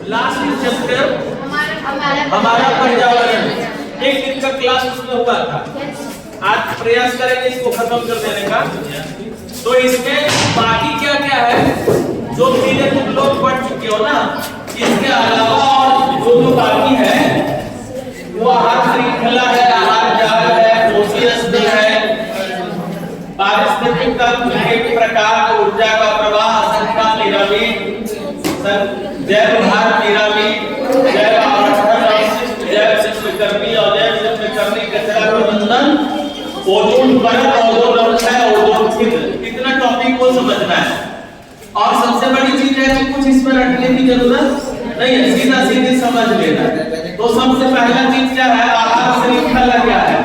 Last chapter हमारा पर्यावरण, एक दिन का क्लास उसमें हुआ था। आज प्रयास करेंगे इसको खत्म कर देने का। तो इसमें बाकी क्या क्या है जो पहले तुम लोग पढ़ चुके हो ना, इसके अलावा और जो बाकी है वो आहार श्रृंखला है, आहार जाल है, ओसियस है, पारिस्थितिक तंत्र के प्रकार, ऊर्जा का प्रवाह, संख्या पिरामिड, जैव भार पिरामिड, जैव आवर्धन अवशिष्ट, जैव शिक्षकर्मी और जैव शिक्षकर्मी कचरा प्रबंधन, ओजोन परत, ओजोन अवक्षय, ओजोन छिद्र, इतना टॉपिक को समझना है। और सबसे बड़ी चीज है कि कुछ इसमें रटने की जरूरत नहीं है, सीधा सीधे समझ लेना। तो सबसे पहला चीज क्या है, आहार श्रृंखला क्या है,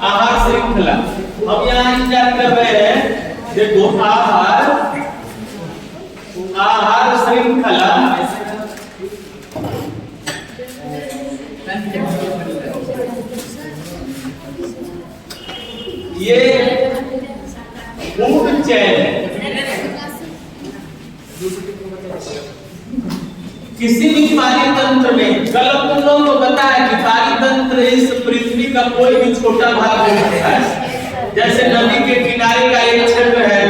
आहार श्रृंखला। हम यहाँ इंतजार कर रहे हैं, देखो आहार श्रृंखला ये फूड चेन है। किसी भी पारितंत्र में, कल तुम लोगों को बताया कि पारितंत्र इस पृथ्वी का कोई भी छोटा भाग हो सकता है। जैसे नदी के किनारे का एक क्षेत्र है,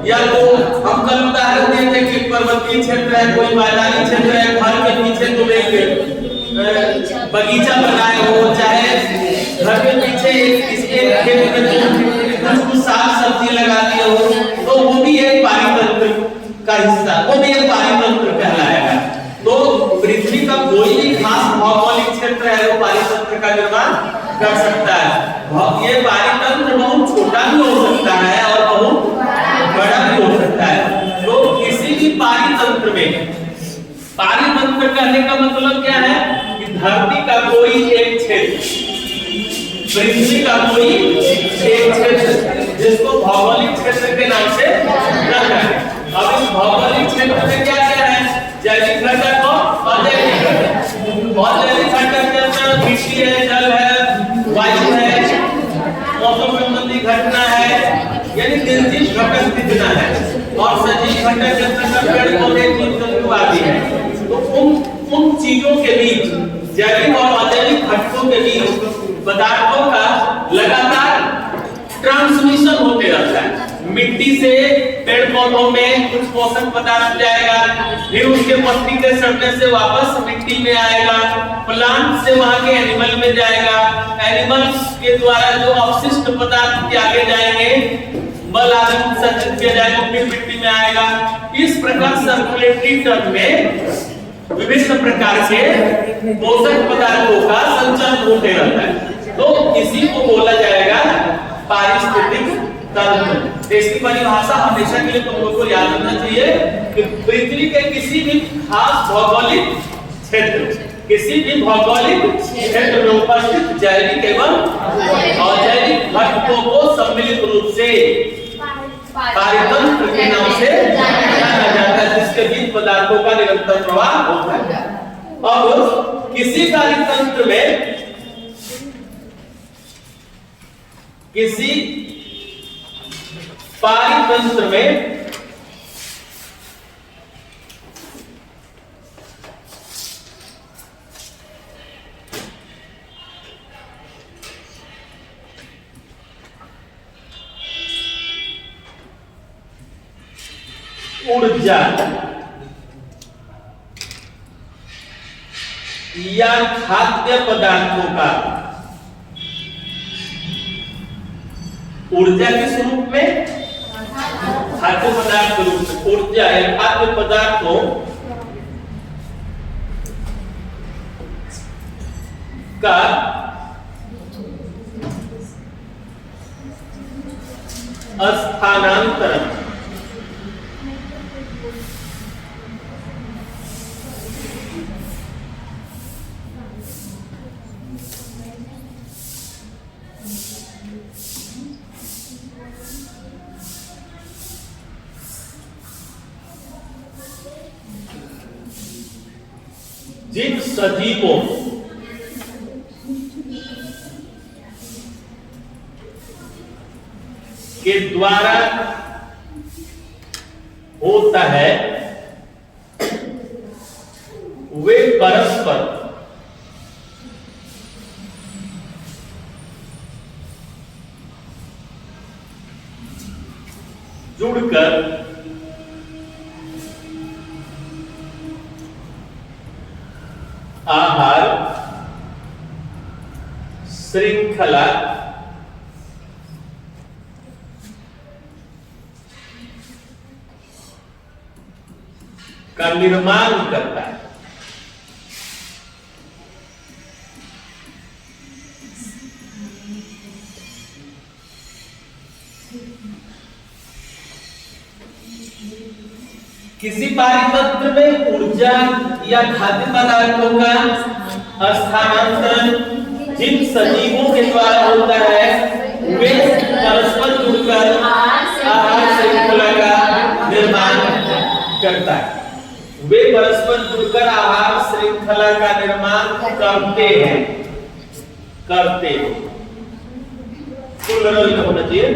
या तो हम कल उदाहरण देते हैं कि पर्वतीय क्षेत्र है, कोई मैदानी क्षेत्र है, घर के पीछे तुम एक बगीचा बनाए हो, चाहे घर के पीछे इसके खेत में कुछ साग सब्जी लगा दिए हो, तो वो भी एक पारितंत्र का हिस्सा, वो भी एक पारितंत्र कहलाएगा। तो पृथ्वी का कोई भी खास भौगोलिक क्षेत्र है वो पारितंत्र का निर्माण कर सकता है। ये पारितंत्र बहुत छोटा भी हो सकता है और बहुत बड़ा भी हो सकता है। तो किसी भी पारितंत्र में, पारितंत्र कहने का मतलब क्या है कि धरती का कोई एक क्षेत्र, पृथ्वी का कोई एक क्षेत्र जिसको भौगोलिक क्षेत्र के नाम से जाना है। अब इस भौगोलिक क्षेत्र में क्या क्या है, जैविक घटक और अजैविक घटक। और जैविक घटक के अंदर मिट्टी है, जल है, वायु है, मौसम संबंधी घटना है, यानी निर्जीव घटक कितना है, और सजीव घटक के अंदर पेड़ पौधे, जीव जंतु आदि है। तो उन चीजों के बीच, जैविक और अजैविक घटकों के बीच पदार्थों का लगातार ट्रांसमिशन होते रहता है। मिट्टी से पेड़ पौधों में कुछ पोषक पदार्थ जाएगा, फिर उसके पत्ती के सड़ने से वापस मिट्टी में आएगा, प्लांट से वहां के एनिमल में जाएगा, एनिमल्स के द्वारा जो अवशिष्ट पदार्थ के आगे जाएंगे, मल आदि उत्सर्जित किया जाएगा, फिर मिट्टी में आएगा। इस प्रकार सर्कुलेटरी टर्म में विभिन्न प्रकार के पोषक पदार्थों का संचरण होते रहता है। तो इसी को बोला जाएगा पारिस्थितिक तंत्र। इसकी परिभाषा हमेशा के लिए तुम लोग को याद रखना चाहिए कि पृथ्वी के किसी भी खास भौगोलिक क्षेत्र, किसी भी भौगोलिक क्षेत्र में उपस्थित जैविक एवं अजैविक घटकों को सम्मिलित रूप से पारितंत्र के नाम से जाना जाता है, जिसके बीच पदार्थों का निरंतर प्रवाह होता है। अब किसी पारितंत्र में, किसी पारितंत्र में ऊर्जा या खाद्य पदार्थों का, ऊर्जा किस रूप में, खाद्य पदार्थ के रूप में, ऊर्जा या खाद्य पदार्थों का स्थानांतरण, जिन सजीवों के द्वारा होता है वे परस्पर जुड़कर आहार श्रृंखला का निर्माण करता है। किसी पारितंत्र में ऊर्जा या खाद्य पदार्थों का स्थानांतरण जिन सजीवों के द्वारा होता है वे परस्पर जुड़कर आहार श्रृंखला का निर्माण करता है। वे परस्पर जुड़कर आहार श्रृंखला का निर्माण करते हैं। प्लूरल में होना चाहिए।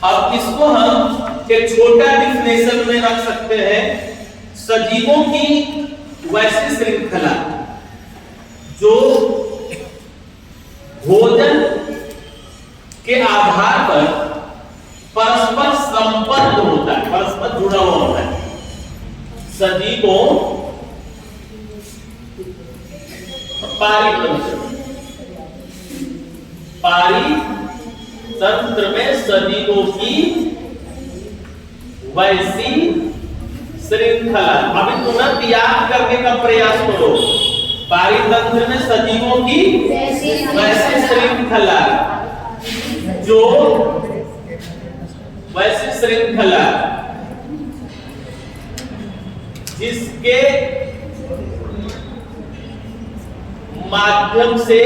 अब इसको हम एक छोटा डिफिनेशन में रख सकते हैं। सजीवों की वैसी श्रृंखला जो भोजन के आधार पर परस्पर संबद्ध होता है, परस्पर जुड़ा हुआ होता है। सजीवों पारितंत्र में सजीवों की वैसी श्रृंखला। अभी तुरंत याद करने का प्रयास करो। पारितंत्र में सजीवों की वैसी श्रृंखला जो वैसी श्रृंखला जिसके माध्यम से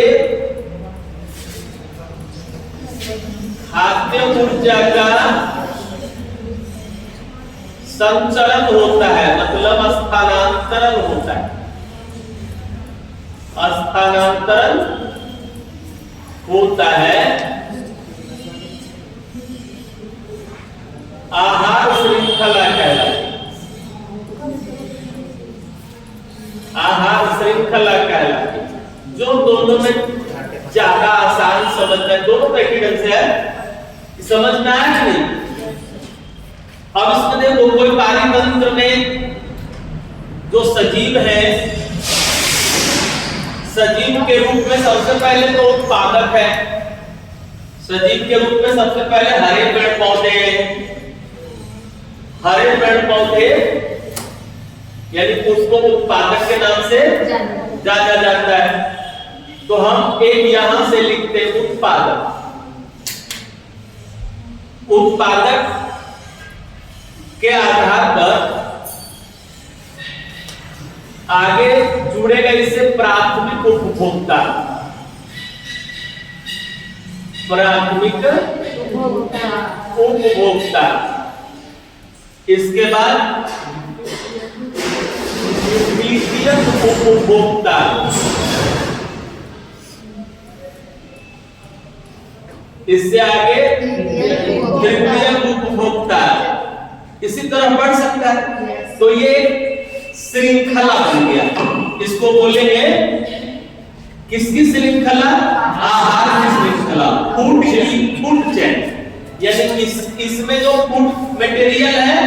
खाद्य ऊर्जा का संचरण होता है, मतलब स्थानांतरण होता है। स्थानांतरण होता है आहार श्रृंखला कहलाती है। आहार श्रृंखला कहलाती है, जो दोनों में ज्यादा आसान समझना है। दोनों प्रैक्टिकल से है, समझना है कि नहीं। अब इसमें देखो, कोई पारितंत्र में जो सजीव है, सजीव के रूप में सबसे पहले तो उत्पादक है। सजीव के रूप में सबसे पहले हरे पेड़ पौधे यानी उसको उत्पादक के नाम से जाना जाता है। तो हम एक यहां से लिखते उत्पादक के आधार पर आगे जुड़ेगा इससे प्राथमिक उपभोक्ता। इसके बाद द्वितीयक उपभोक्ता। इससे आगे तृतीयक उपभोक्ता। इसी तरह बढ़ सकता है। तो ये श्रृंखला बन गया। इसको बोलेंगे किसकी श्रृंखला? आहार की श्रृंखला, फूड चेन। यानी इसमें जो फूड मटेरियल है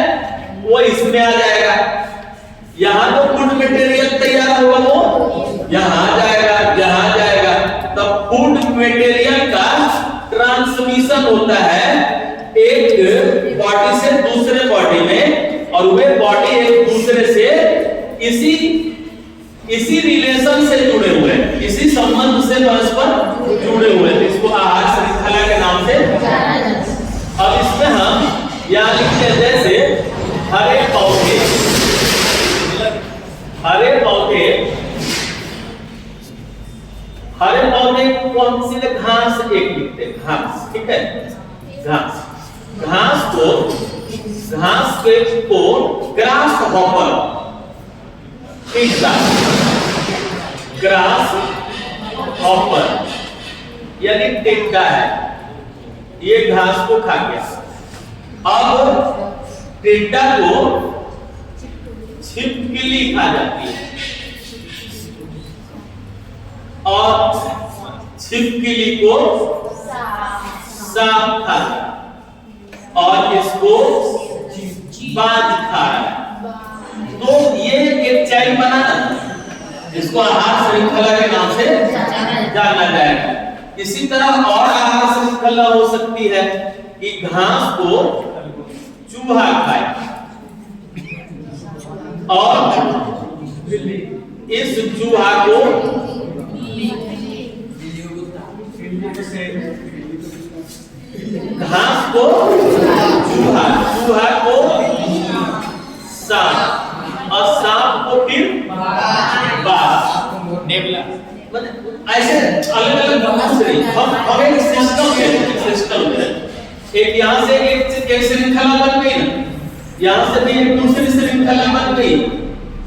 वो इसमें आ जाएगा। यहां जो फूड मटेरियल तैयार होगा वो यहां जाएगा। तब फूड मटेरियल का ट्रांसमिशन होता है एक बॉडी से दूसरे बॉडी में, और वे बॉडी एक दूसरे से इसी रिलेशन से जुड़े हुए हैं, इसी संबंध से परस्पर जुड़े हुए हैं। इसको आहार श्रृंखला के नाम से। अब इसमें हम यहां लिखते हैं जैसे हरे पौधे को हम सीधे घास एक लिखते हैं, घास। ठीक है, घास को ग्रास हॉपर, ग्रास हॉपर यानी टिड्डा है, ये घास को खा गया। अब टिड्डा को छिपकली खा जाती है और छिपकली को सांप खा और इसको बाज खा रहा है। तो ये एक चैन बनाना, इसको आहार श्रृंखला के नाम से जाना जाएगा। इसी तरह और आहार श्रृंखला हो सकती है कि घास को चूहा खाए और इस चूहा को घास को चूहा, चूहा को सांप और सांप को फिर बाज, नेबला, ऐसे अलग अलग हम एक सिस्टम में एक यहाँ से एक श्रृंखला बन गई ना, यहाँ से भी एक दूसरी श्रृंखला बन गई।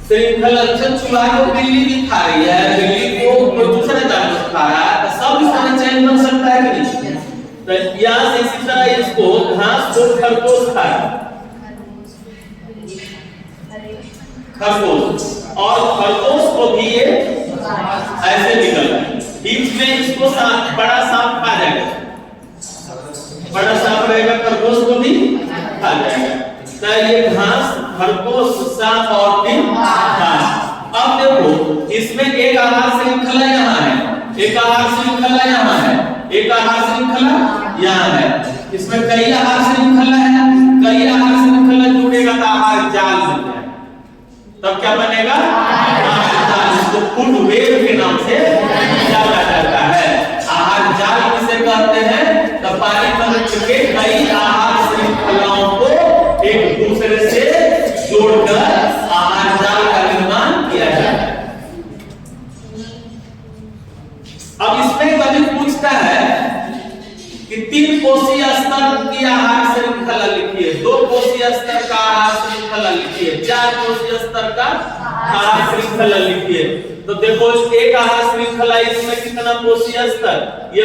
श्रृंखला चूहा को बिल्ली भी खा रही है, बिल्ली को कोई दूसरा जानवर खा रहा है, तो सब इस तरह चैन बन सकता है कि नहीं? तो यहाँ से इसी तरह इसको घास को खरगोश खा रहा है, खरगोश, और खरगोश को भी ये ऐसे निकल रहा है। बीच में इसको बड़ा सांप खा जाएगा, बड़ा सांप रहेगा, खरगोश को भी खा जाएगा। तो ये घास, खरगोश, सांप और फिर घास। अब देखो इसमें एक आहार श्रृंखला यहाँ है, एक आहार श्रृंखला यहाँ है, एक आहार श्रृंखला यहाँ है। इसमें कई आहार श्रृंखला है, कई आहार श्रृंखला जुड़ेगा तो आहार जाल बन जाएगा। तब क्या बनेगा? आहार जाल, इसको फूड वेव के नाम से जाना जाता है। आहार जाल किसे कहते हैं? तो पानी तंत्र के कई आहार श्रृंखलाओं को एक दूसरे से जोड़कर आहार जाल का निर्माण किया जाता है। अब इसमें कभी पूछता है कि 3 कोशीय स्तर की आहार श्रृंखला लिखिए, 2 कोशीय स्तर का आहार श्रृंखला लिखिए, 4 कोशीय स्तर का आहार श्रृंखला लिखिए। तो देखो एक आहार श्रृंखला, इसमें कितना कोशीय स्तर? ये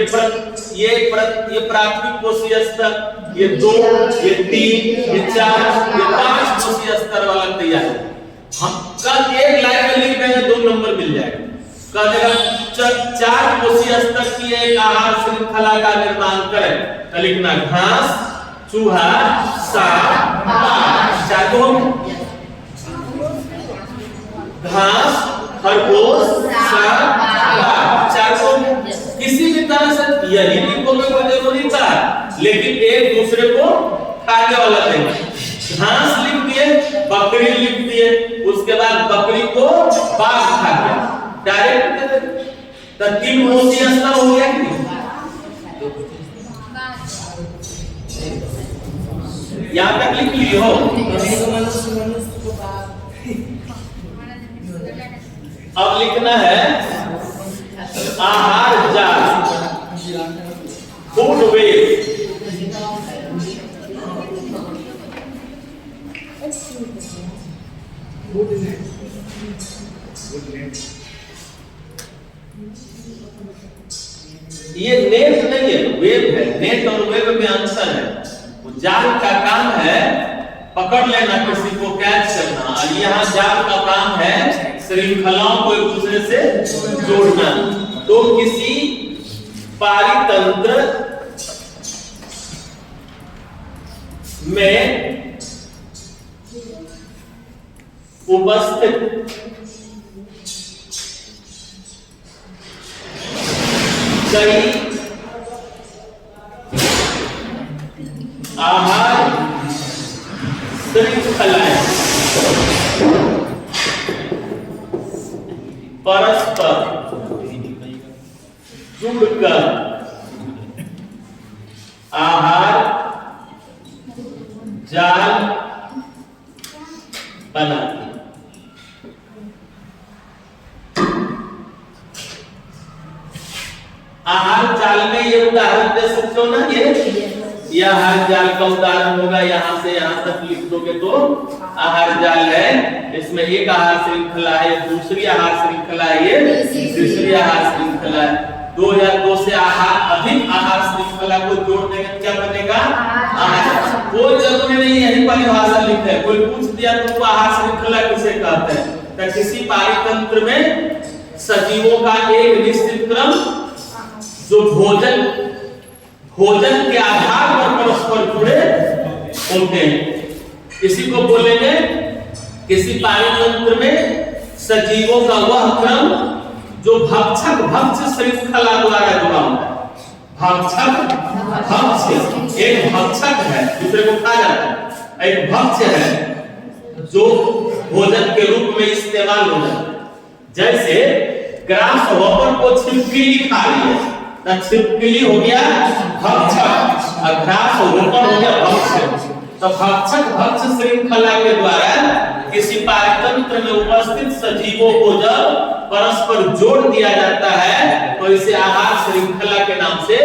प्राथमिक कोशीय स्तर, ये 2, ये 3, ये 4, ये 5 कोशीय स्तर वाला तैयार है। हम कल एक लाइन में लिख देंगे 2 नंबर मिल जाएगा। कह देगा 4 कोशीय स्तर की एक आहार श्रृंखला का निर्माण करें, तो लिखना घास, चूहा, सांप, बाज। 4 को घास, खरगोश, सांप, बाज। 4 को किसी भी तरह से यही लिखोगे कोई जरूरी था, लेकिन एक दूसरे को खाने वाला नहीं। घास लिख दिए, बकरी लिख दिए, उसके बाद बकरी को बाघ खा गया, डायरेक्ट। तो 3 कोशीय स्तर हो गया कि नहीं? यहाँ तक लिख ली हो। अब लिखना है आहार जाल, फूड वेव। ये नेट नहीं है, वेव है। नेट और वेव में अंतर है। वो जाल का काम है पकड़ लेना, किसी को कैच करना, और यहाँ जाल का काम है श्रृंखलाओं को एक दूसरे से जोड़ना। तो किसी पारितंत्र में उपस्थित कई आहार श्रृंखलाएं परस्पर जुड़कर आहार जाल बनाती। आहार जाल में ये उदाहरण दे सकते हो ना, ये आहार जाल का उदाहरण होगा। यहाँ से यहाँ तक लिख दोगे तो आहार जाल है। इसमें एक आहार श्रृंखला है, दूसरी आहार श्रृंखला है, ये तीसरी आहार श्रृंखला है। 2 या 2 से अधिक आहार श्रृंखला को जोड़ देंगे क्या बनेगा? कोई जरूरी नहीं यही परिभाषा लिखे, कोई पूछ दिया तुमको आहार श्रृंखला किसे कहते हैं, तो किसी पारितंत्र में सजीवों का एक निश्चित क्रम जो भोजन के आधार पर परस्पर जुड़े होते हैं, इसी को बोलेंगे किसी पारितंत्र में सजीवों का वह क्रम जो भक्षक भक्ष श्रृंखला द्वारा जुड़ा होता है। भक्षक भक्ष, एक भक्षक है दूसरे को खा जाता है, एक भक्ष है जो भोजन के रूप में इस्तेमाल हो जाता है। जैसे ग्रास हॉपर को छिपकली खा रही है, तो छिपकली हो गया भक्षक और ग्रास हॉपर हो गया भक्ष। तो भक्षक भक्ष श्रृंखला के द्वारा किसी पारितंत्र में उपस्थित सजीवों को जब परस्पर जोड़ दिया जाता है तो इसे आहार श्रृंखला के नाम से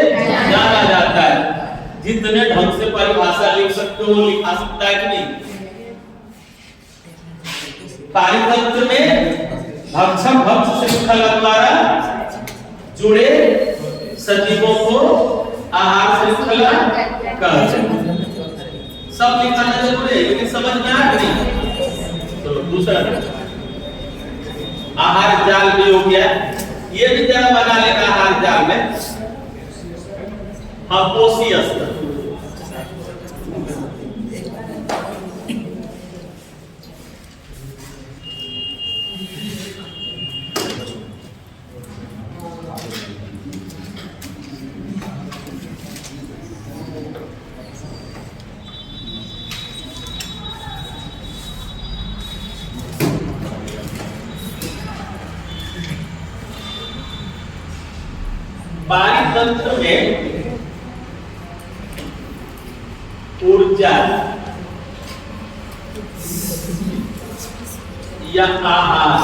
जाना जाता है। जितने ढंग से परिभाषा लिख सकते हो लिखा सकता है कि नहीं। पारितंत्र में भक्षक भक्ष श्रृंखला द्वारा जुड़े सजीवों को आहार श्रृंखला कहते हैं। सब लिखाना जरूरी है लेकिन समझ में आ नहीं। चलो दूसरा आहार जाल भी हो गया, ये भी जरा बना लेना आहार जाल में। हाँ पोषी स्तर, पारितंत्र में ऊर्जा या आहार,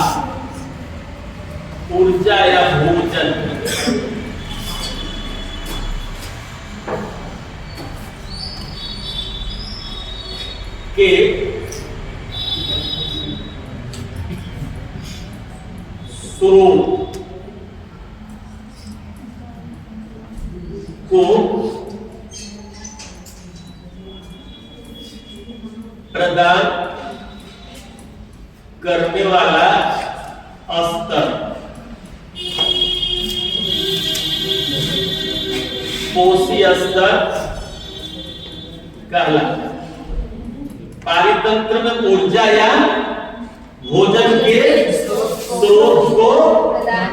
ऊर्जा या भोजन के स्रोत को प्रदान करने वाला स्तर पोषी स्तर कहलाता है। पारितंत्र में ऊर्जा या भोजन के स्रोत को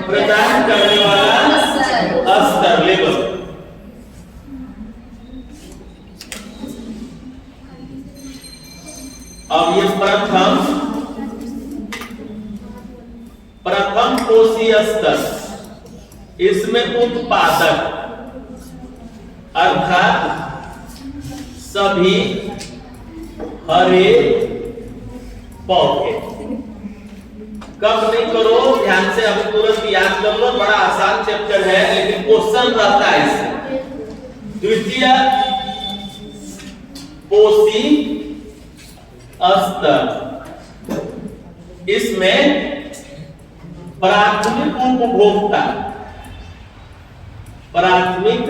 प्रदान करने वाला स्तर लेवल। अब ये प्रथम पोषी स्तर, इसमें उत्पादक अर्थात सभी हरे पौधे। कब नहीं करो ध्यान से, अभी तुरंत याद कर लो, बड़ा आसान चैप्टर है लेकिन क्वेश्चन रहता है इससे। द्वितीय पोषी स्तर, इसमें प्राथमिक उपभोक्ता, प्राथमिक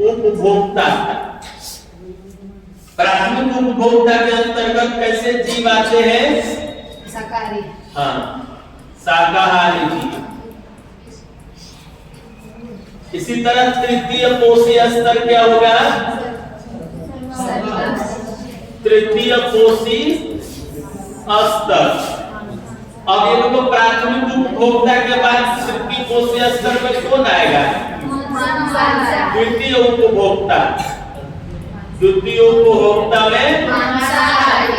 उपभोक्ता, प्राथमिक उपभोक्ता के अंतर्गत कैसे जीव आते हैं? शाकाहारी। हाँ, शाकाहारी जीव। इसी तरह तृतीय पोषी स्तर क्या होगा? तृतीय पोषी स्तर। अब ये लोग प्राथमिक उपभोक्ता के बाद तृतीय पोषी स्तर में कौन आएगा? द्वितीय उपभोक्ता। द्वितीय उपभोक्ता में मांसाहारी।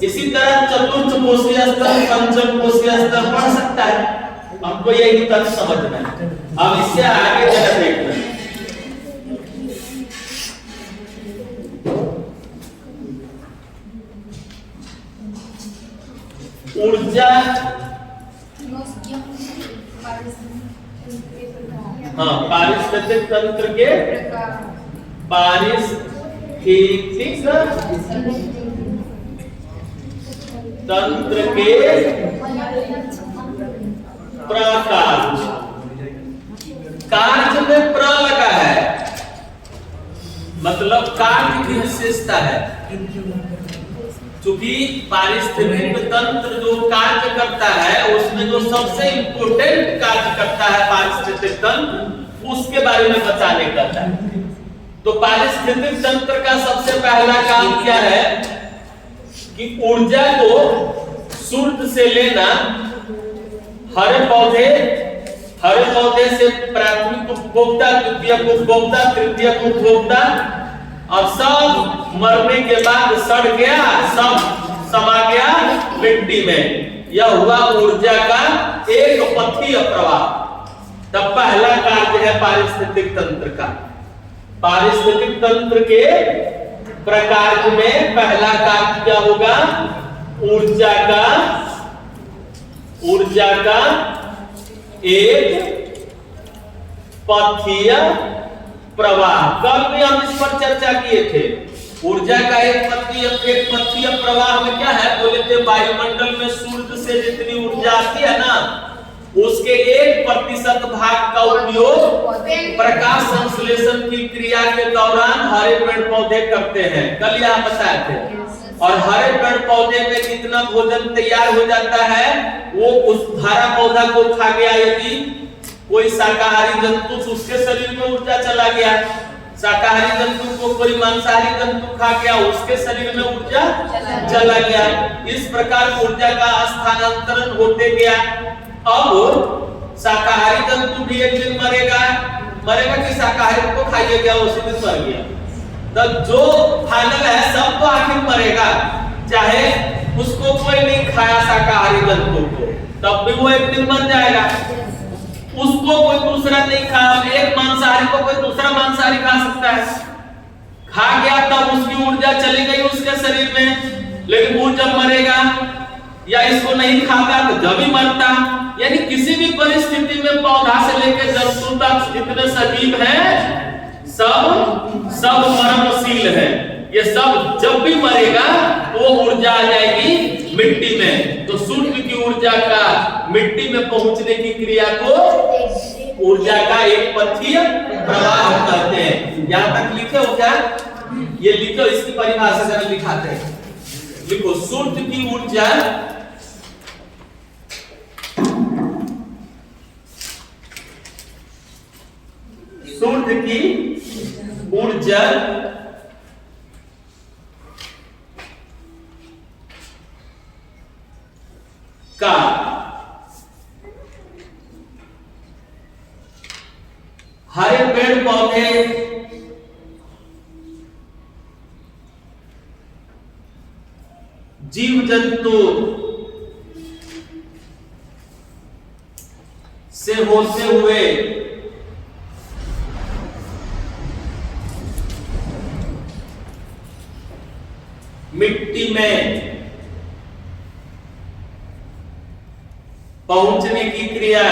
इसी तरह चतुर्थ पोषी स्तर, पंचम पोषी स्तर पढ़ सकता है। हमको यही तक समझना है। अब इससे आगे जरा देखना है। ऊर्जा, हाँ, पारिस्थितिक तंत्र के पारिस्थितिक तंत्र के प्रकार। मतलब कार्य की विशेषता है। क्योंकि पारिस्थितिक तंत्र जो कार्य करता है उसमें जो सबसे इम्पोर्टेंट कार्य करता है पारिस्थितिक तंत्र, उसके बारे में बताने का है। तो पारिस्थितिक तंत्र का सबसे पहला काम क्या है कि ऊर्जा को सूर्य से लेना, हरे पौधे से प्राथमिक उपभोक्ता, द्वितीयक उपभोक्ता, तृतीयक उपभोक्ता, और सब मरने के बाद सड़ गया, सब समा गया मिट्टी में। यह हुआ ऊर्जा का एक पथीय प्रवाह। तब पहला कार्य है पारिस्थितिक तंत्र का। पारिस्थितिक तंत्र के प्रकार में पहला कार्य क्या होगा? ऊर्जा का एक पथीय प्रवाह। कल भी हम इस पर चर्चा किए थे। ऊर्जा का एक पथीय प्रवाह में क्या है? बोले थे वायुमंडल में सूर्य से जितनी ऊर्जा आती है ना, उसके 1% भाग का उपयोग प्रकाश संश्लेषण की क्रिया के दौरान हरे पेड़ पौधे करते हैं। कल यह बताए थे। और हरे पेड़ पौधे में जितना भोजन तैयार हो जाता है वो उस हरा पौधा को खा गया। यदि कोई शाकाहारी जंतु, उसके शरीर में ऊर्जा चला गया। शाकाहारी जंतु को कोई मांसाहारी जंतु खा गया, उसके शरीर में ऊर्जा चला गया। इस प्रकार ऊर्जा का स्थानांतरण होते गया। अब शाकाहारी जंतु भी एक दिन मरेगा कि शाकाहारी को खाइए गया उसी दिन मर गया। तो जो फाइनल है सब तो आखिर मरेगा, चाहे उसको कोई नहीं खाया शाकाहारी जंतु को, तब भी वो एक दिन मर जाएगा। उसको कोई दूसरा नहीं खाया, एक मांसाहारी को कोई दूसरा मांसाहारी खा सकता है। खा गया तब उसकी ऊर्जा चली गई उसके शरीर में, लेकिन वो जब मरेगा या इसको नहीं खाता तो जब ही मरता। यानी किसी भी परिस्थिति में पौधा से लेकर जंतु तक जितने सजीव हैं सब मरणशील है। ये सब जब भी मरेगा तो वो ऊर्जा आ जाएगी मिट्टी में। तो सूर्य की ऊर्जा का मिट्टी में पहुंचने की क्रिया को ऊर्जा का एक पथीय प्रवाह कहते हैं। यहां तक लिखे हो क्या? ये लिखो, इसकी परिभाषा जरा लिखाते हैं। लिखो, सूर्य की ऊर्जा का हरे पेड़ पौधे जीव जंतु से होते हुए मिट्टी में पहुंचने की क्रिया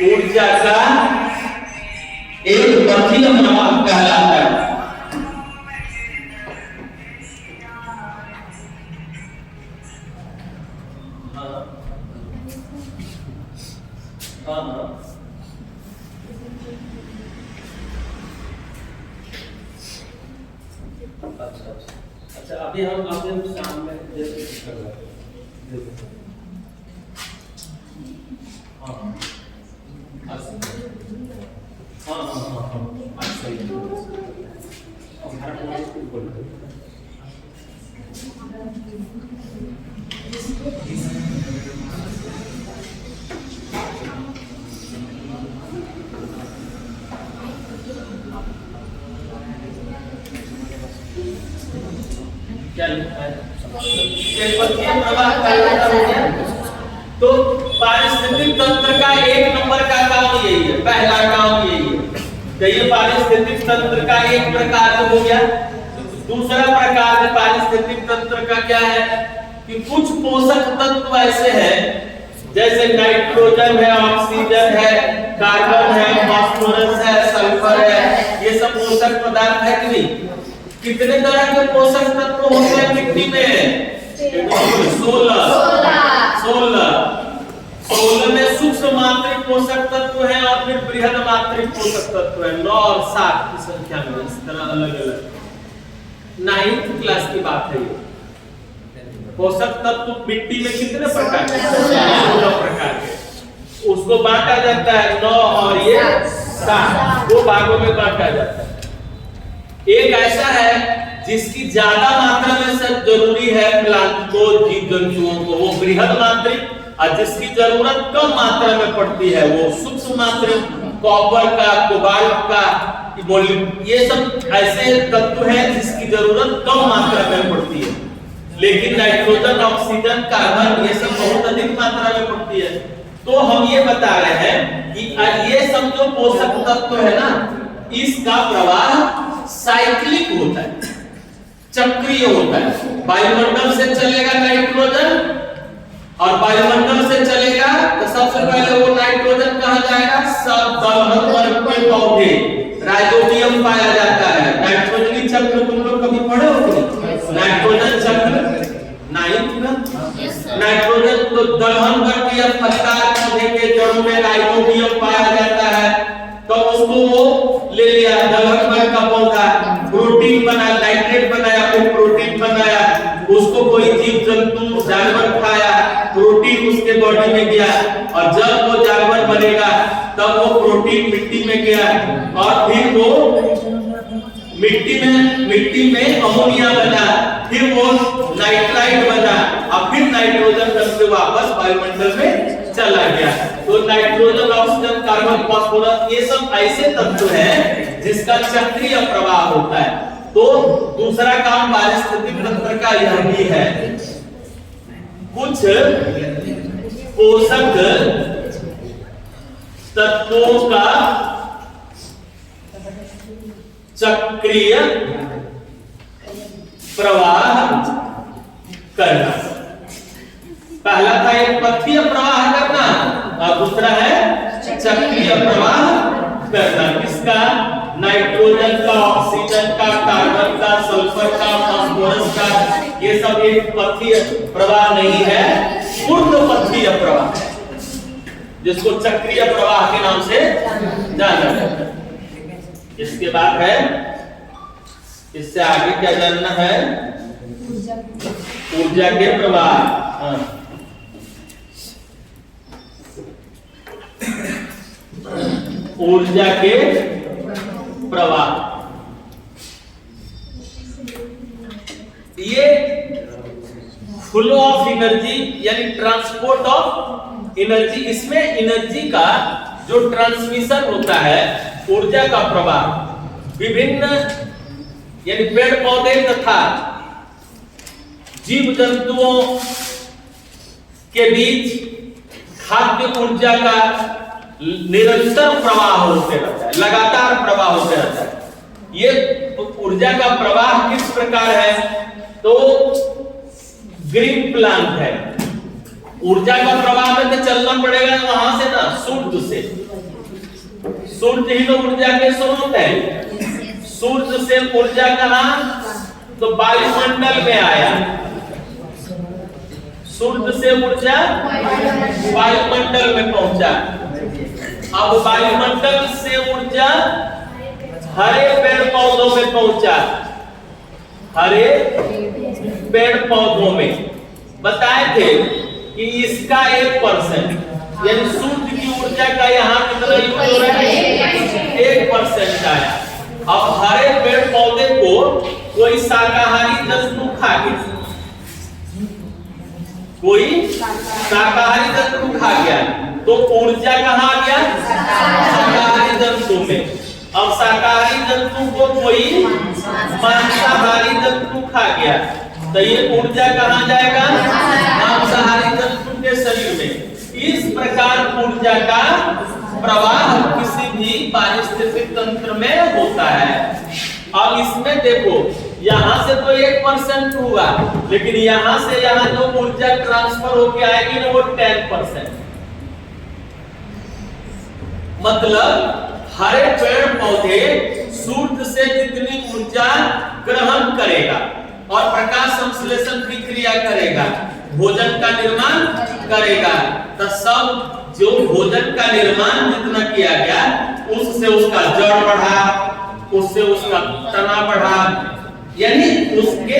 ऊर्जा का एक पथीय प्रवाह कहलाता है। अच्छा, अभी हम अपने सामने जैसे कर रहे हैं। क्या लिखा है? तो पारिस्थितिक तंत्र का एक नंबर का काम यही है, पहला काम यही है। तो ये पारिस्थितिक तंत्र का एक प्रकार हो गया। दूसरा प्रकार पारिस्थितिक तंत्र का क्या है कि कुछ पोषक तत्व ऐसे हैं जैसे नाइट्रोजन है, ऑक्सीजन है, कार्बन है, फास्फोरस है, सल्फर है, ये सब पोषक पदार्थ है कि नहीं? कितने तरह के पोषक तत्व होते हैं मिट्टी में? 16 में सूक्ष्म सूक्ष्म मात्रिक पोषक तत्व है और फिर बृहद मात्रिक पोषक तत्व है। 9 और 7 की संख्या में इस तरह अलग अलग 9th क्लास की बात है ये। पोषक तत्व मिट्टी में कितने प्रकार के? 16 प्रकार के। उसको बांटा जाता है 9 और ये 7, 2 भागों में बांटा जाता है। एक ऐसा है जिसकी ज्यादा मात्रा में सब जरूरी है प्लांट को, जीव जंतुओं को, वो बृहद मात्रिक, और जिसकी जरूरत कम मात्रा में पड़ती है वो सूक्ष्म मात्रिक, कॉपर का, कोबाल्ट का, ये सब ऐसे तत्व हैं जिसकी जरूरत कम मात्रा में पड़ती है। लेकिन नाइट्रोजन, ऑक्सीजन, कार्बन ये सब बहुत अधिक मात्रा में पड़ती है। तो हम ये बता रहे हैं कि ये सब जो पोषक तत्व है ना, इसका प्रवाह साइक्लिक होता है, चक्रीय होता है। वायुमंडल से चलेगा नाइट्रोजन और वायुमंडल से चलेगा तो सबसे पहले वो नाइट्रोजन कहाँ जाएगा? सब दलहन वर्ग के पौधे, राइजोबियम पाया जाता है। नाइट्रोजनी चक्र तुम लोग कभी पढ़े हो? नाइट्रोजन चक्र नाइट्रोजन तो दलहन वर्ग या फलदार पौधे के जड़ों में राइजोबियम पाया जाता है। तो उसको वो ले लिया, दलहन वर्ग का पौधा, प्रोटीन बना, नाइट्रेट बनाया, फिर प्रोटीन बनाया, उसको कोई जीव जंतु जानवर खाया, प्रोटीन उसके बॉडी में गया, और जब वो जानवर बनेगा तब वो प्रोटीन मिट्टी में गया और फिर वो मिट्टी में अमोनिया बना, फिर वो नाइट्राइट बना और फिर नाइट्रोजन बन के वापस वायुमंडल में चला गया। तो नाइट्रोजन, ऑक्सीजन, कार्बन, फास्फोरस ये सब ऐसे तत्व हैं जिसका चक्रीय प्रवाह होता है। तो दूसरा काम पारिस्थितिक तंत्र का यह भी है, कुछ पोषक तत्वों का चक्रीय प्रवाह करना। पहला था एक पथीय प्रवाह करना और दूसरा है चक्रीय प्रवाह करना। किसका? नाइट्रोजन का, ऑक्सीजन का, कार्बन का, सल्फर का, फास्फोरस का, ये सब एक पथीय प्रवाह नहीं है, पूर्ण पथीय प्रवाह है, जिसको चक्रीय प्रवाह के नाम से जाना जाता है। इसके बाद है, इससे आगे क्या जानना है? ऊर्जा के प्रवाह। ऊर्जा के प्रवाह, ये फ्लो ऑफ एनर्जी यानी ट्रांसपोर्ट ऑफ एनर्जी। इसमें एनर्जी का जो ट्रांसमिशन होता है, ऊर्जा का प्रवाह, विभिन्न यानी पेड़ पौधे तथा जीव जंतुओं के बीच खाद्य ऊर्जा का निरंतर प्रवाह होते रहता है, लगातार प्रवाह होते रहता है। ये ऊर्जा का प्रवाह किस प्रकार है? तो ग्रीन प्लांट है। ऊर्जा का प्रवाह में तो चलना पड़ेगा वहां से ना, सूर्य से। सूर्य ही तो ऊर्जा के स्रोत है। सूर्य से ऊर्जा कहां? तो वायुमंडल में आया। सूर्य से ऊर्जा वायुमंडल में पहुंचा। अब वायुमंडल से ऊर्जा हरे पेड़ पौधों में पहुंचा। हरे पेड़ पौधों में बताए थे कि इसका 1% यानी सूर्य की ऊर्जा का यहाँ कितना यूज हो रहा है? 1% आया। अब हरे पेड़ पौधे को कोई शाकाहारी जंतु खा गया, कोई शाकाहारी जंतु खा गया, तो ऊर्जा कहाँ आ गया? शाकाहारी जंतु में। अब शाकाहारी जंतु को कोई मांसाहारी जंतु खा गया, तो ये ऊर्जा कहाँ जाएगा? मांसाहारी जंतु के शरीर में। इस प्रकार ऊर्जा का प्रवाह किसी भी पारिस्थितिक तंत्र में होता है। अब इसमें देखो, यहां से तो 1% हुआ, लेकिन यहां से यहां जो ऊर्जा ट्रांसफर होके आएगी ना, वो 10%। मतलब हरे पेड़ पौधे सूर्य से जितनी ऊर्जा ग्रहण करेगा और प्रकाश संश्लेषण की क्रिया करेगा, भोजन का निर्माण करेगा, तो सब जो भोजन का निर्माण जितना किया गया उससे उसका जड़ बढ़ा, उससे उसका तना बढ़ा, यानी उसके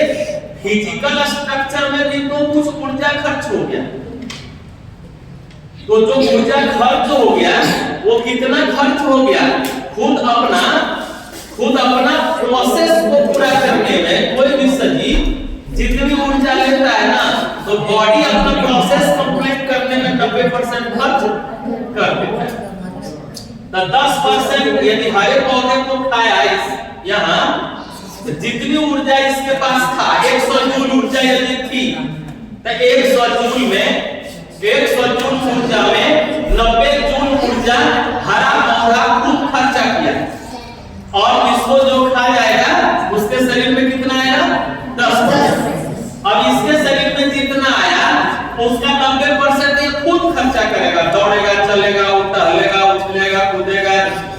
फिजिकल स्ट्रक्चर में भी तो कुछ ऊर्जा खर्च हो गया। तो जो ऊर्जा खर्च हो गया वो कितना खर्च हो गया? खुद अपना प्रोसेस को पूरा करने में कोई भी सजीव जितनी ऊर्जा लेता है ना, तो बॉडी अपना प्रोसेस कंप्लीट करने में 90% खर्च कर देता है। तो 10% यदि हरे पौधे को खाया यहाँ जितनी ऊर्जा इसके पास था, 100 जूल ऊर्जा यदि थी, तो 100 जूल ऊर्जा में 90 जूल ऊर्जा हरा पौधा खुद खर्चा किया, और इसको जो खा जाएगा उसके शरीर में कितना आएगा? 10%। अब इसके शरीर में जितना आया उसका 90% ये खुद खर्चा करेगा, दौड़ेगा, चलेगा, टहलेगा, उछलेगा, कूदेगा,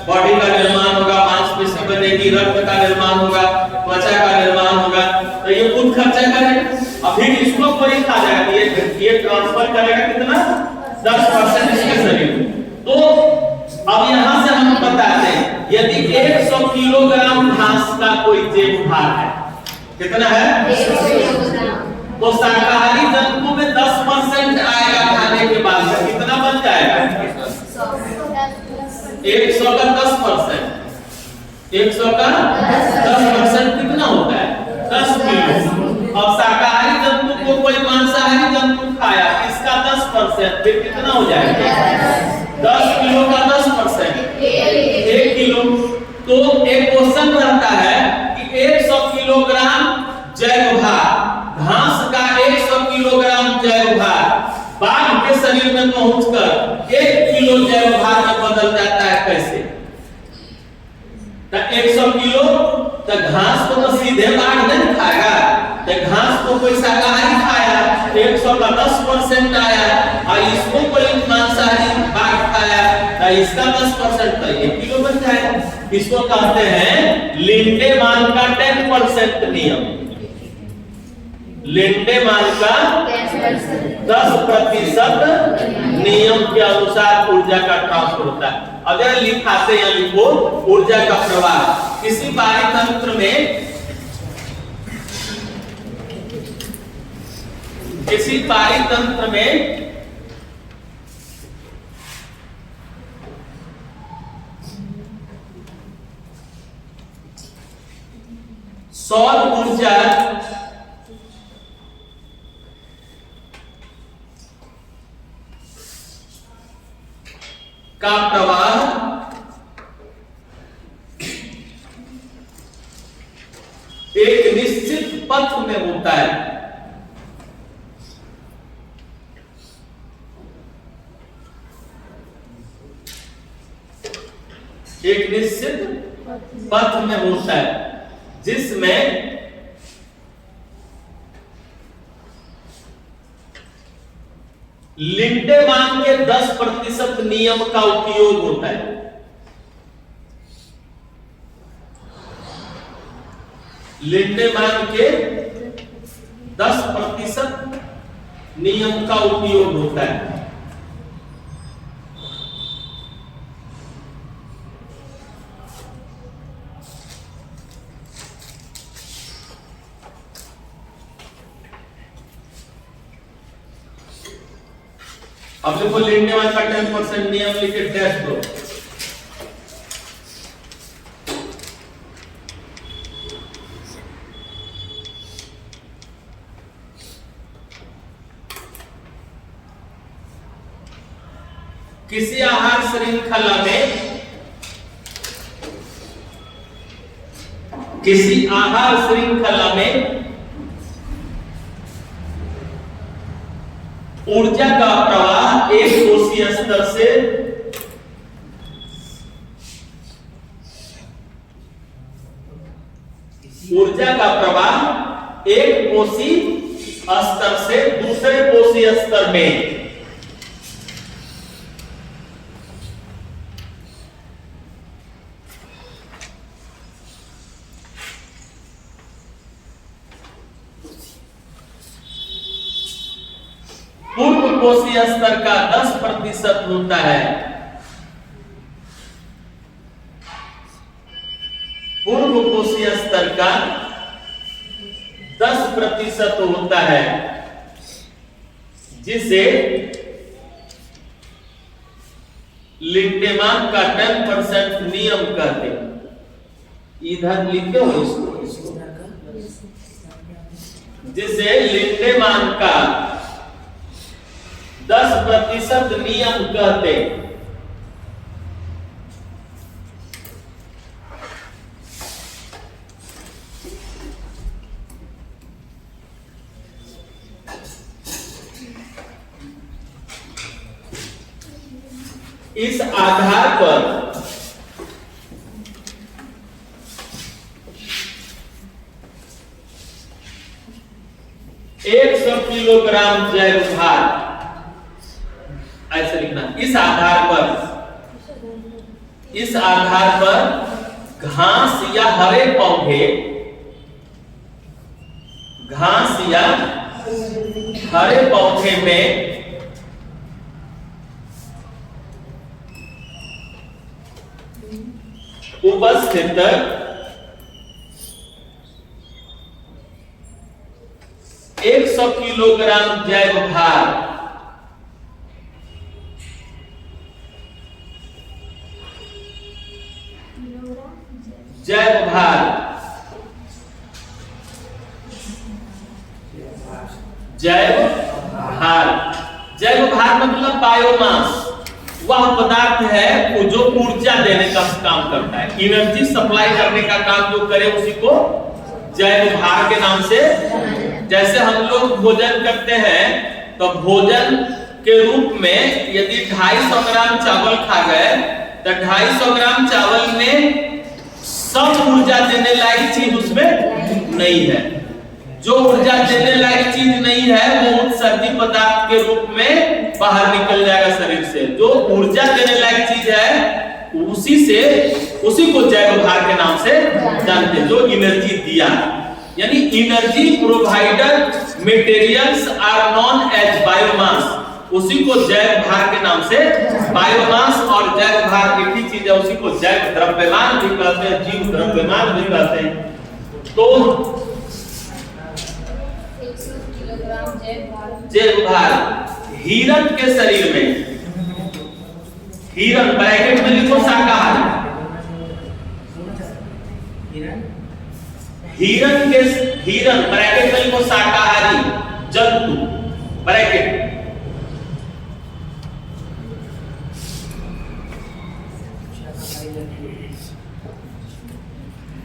बॉडी का निर्माण होगा, मांसपेशी बनेगी, रक्त का निर्माण होगा, त्वचा का निर्माण होगा, तो ये खुद खर्चा करेगा। अब फिर इसको कोई खा जाएगा, ये ट्रांसफर करेगा कितना? 10% इसके शरीर में। तो अब यहां से हम बताते हैं यदि 100 किलोग्राम घास का कोई जैव भार है, कितना है? 100 किलोग्राम। तो शाकाहारी जंतु में 10% आएगा खाने के बाद, कितना बन जाएगा? 100 का 10%, 100 का 10% कितना होता है? 10 किलो। अब शाकाहारी जंतु को कोई मांसाहारी जंतु खाया, इसका 10%, फिर कितना हो जाएगा? 10 किलो का 10%, 1 किलो। तो एक क्वेश्चन रहता है कि 100 किलोग्राम जैव भार, घास का 100 किलोग्राम जैव भार बाघ के शरीर में पहुंचकर 1 किलो जैव भार में बदल जाता है, कैसे? तो 100 किलो तो घास को तो सीधे बाघ नहीं खाएगा, तो घास को कोई शाकाहारी खाया, 100 का 10% आया, और इसको कोई मांसाहारी बाघ खाया, तो इसका 10%, तो 1 किलो बन जाएगा। इसको कहते हैं लिंडेमान का 10% नियम। लिंडेमान का 10% नियम के अनुसार ऊर्जा का ट्रांसफर होता है। अगर लिखाते या लिखो ऊर्जा का प्रवाह। किसी पारितंत्र में सौर ऊर्जा का प्रवाह एक निश्चित पथ में होता है। एक निश्चित पथ में होता है जिसमें लिंडेमान के 10% नियम का उपयोग होता है। लिंडेमान के 10% नियम का उपयोग होता है। अब देखो लिंडेमान का 10% नियम लिखे डैश दो। किसी आहार श्रृंखला में ऊर्जा का प्रवाह एक कोशीय स्तर से स्तर से दूसरे कोशीय स्तर में पूर्व कोशीय स्तर का 10% होता है। पूर्व कोशीय स्तर का 10% होता है, जिसे लिंडेमान का 10% नियम कहते हैं। इधर लिखे हो इसको, जिसे लिंडेमान का 10% नियम कहते हैं। इस आधार पर एक 100 किलोग्राम जैव भार, ऐसे लिखना। इस आधार पर घास या हरे पौधे, में उपस्थित 100 किलोग्राम जैव भार मतलब बायोमास, वह पदार्थ है वो जो ऊर्जा देने का काम करता है, एनर्जी सप्लाई करने का काम जो करे उसी को जैव भार के नाम से। जैसे हम लोग भोजन करते हैं तो भोजन के रूप में यदि 250 ग्राम चावल खा गए तो 250 ग्राम चावल में सब ऊर्जा देने लायक चीज उसमें नहीं है। जो ऊर्जा देने लायक चीज नहीं है वो उत्सर्जी पदार्थ के रूप में बाहर निकल जाएगा शरीर से। जो ऊर्जा देने लायक चीज है उसी को जैव भार के नाम से जानते हैं, जो एनर्जी दिया। यानी energy provider materials are known as biomass, उसी को जैव भार के नाम से। बायोमास और जैव भार एक ही चीज है, उसी को जैव द्रव्यमान भी कहते हैं, जीव द्रव्यमान भी कहते हैं। तो जैव भार हिरण के शरीर में, हिरण ब्रैकेट में लिखो शाकाहारी, हिरण ब्रैकेट में लिखो शाकाहारी जंतु ब्रैकेट।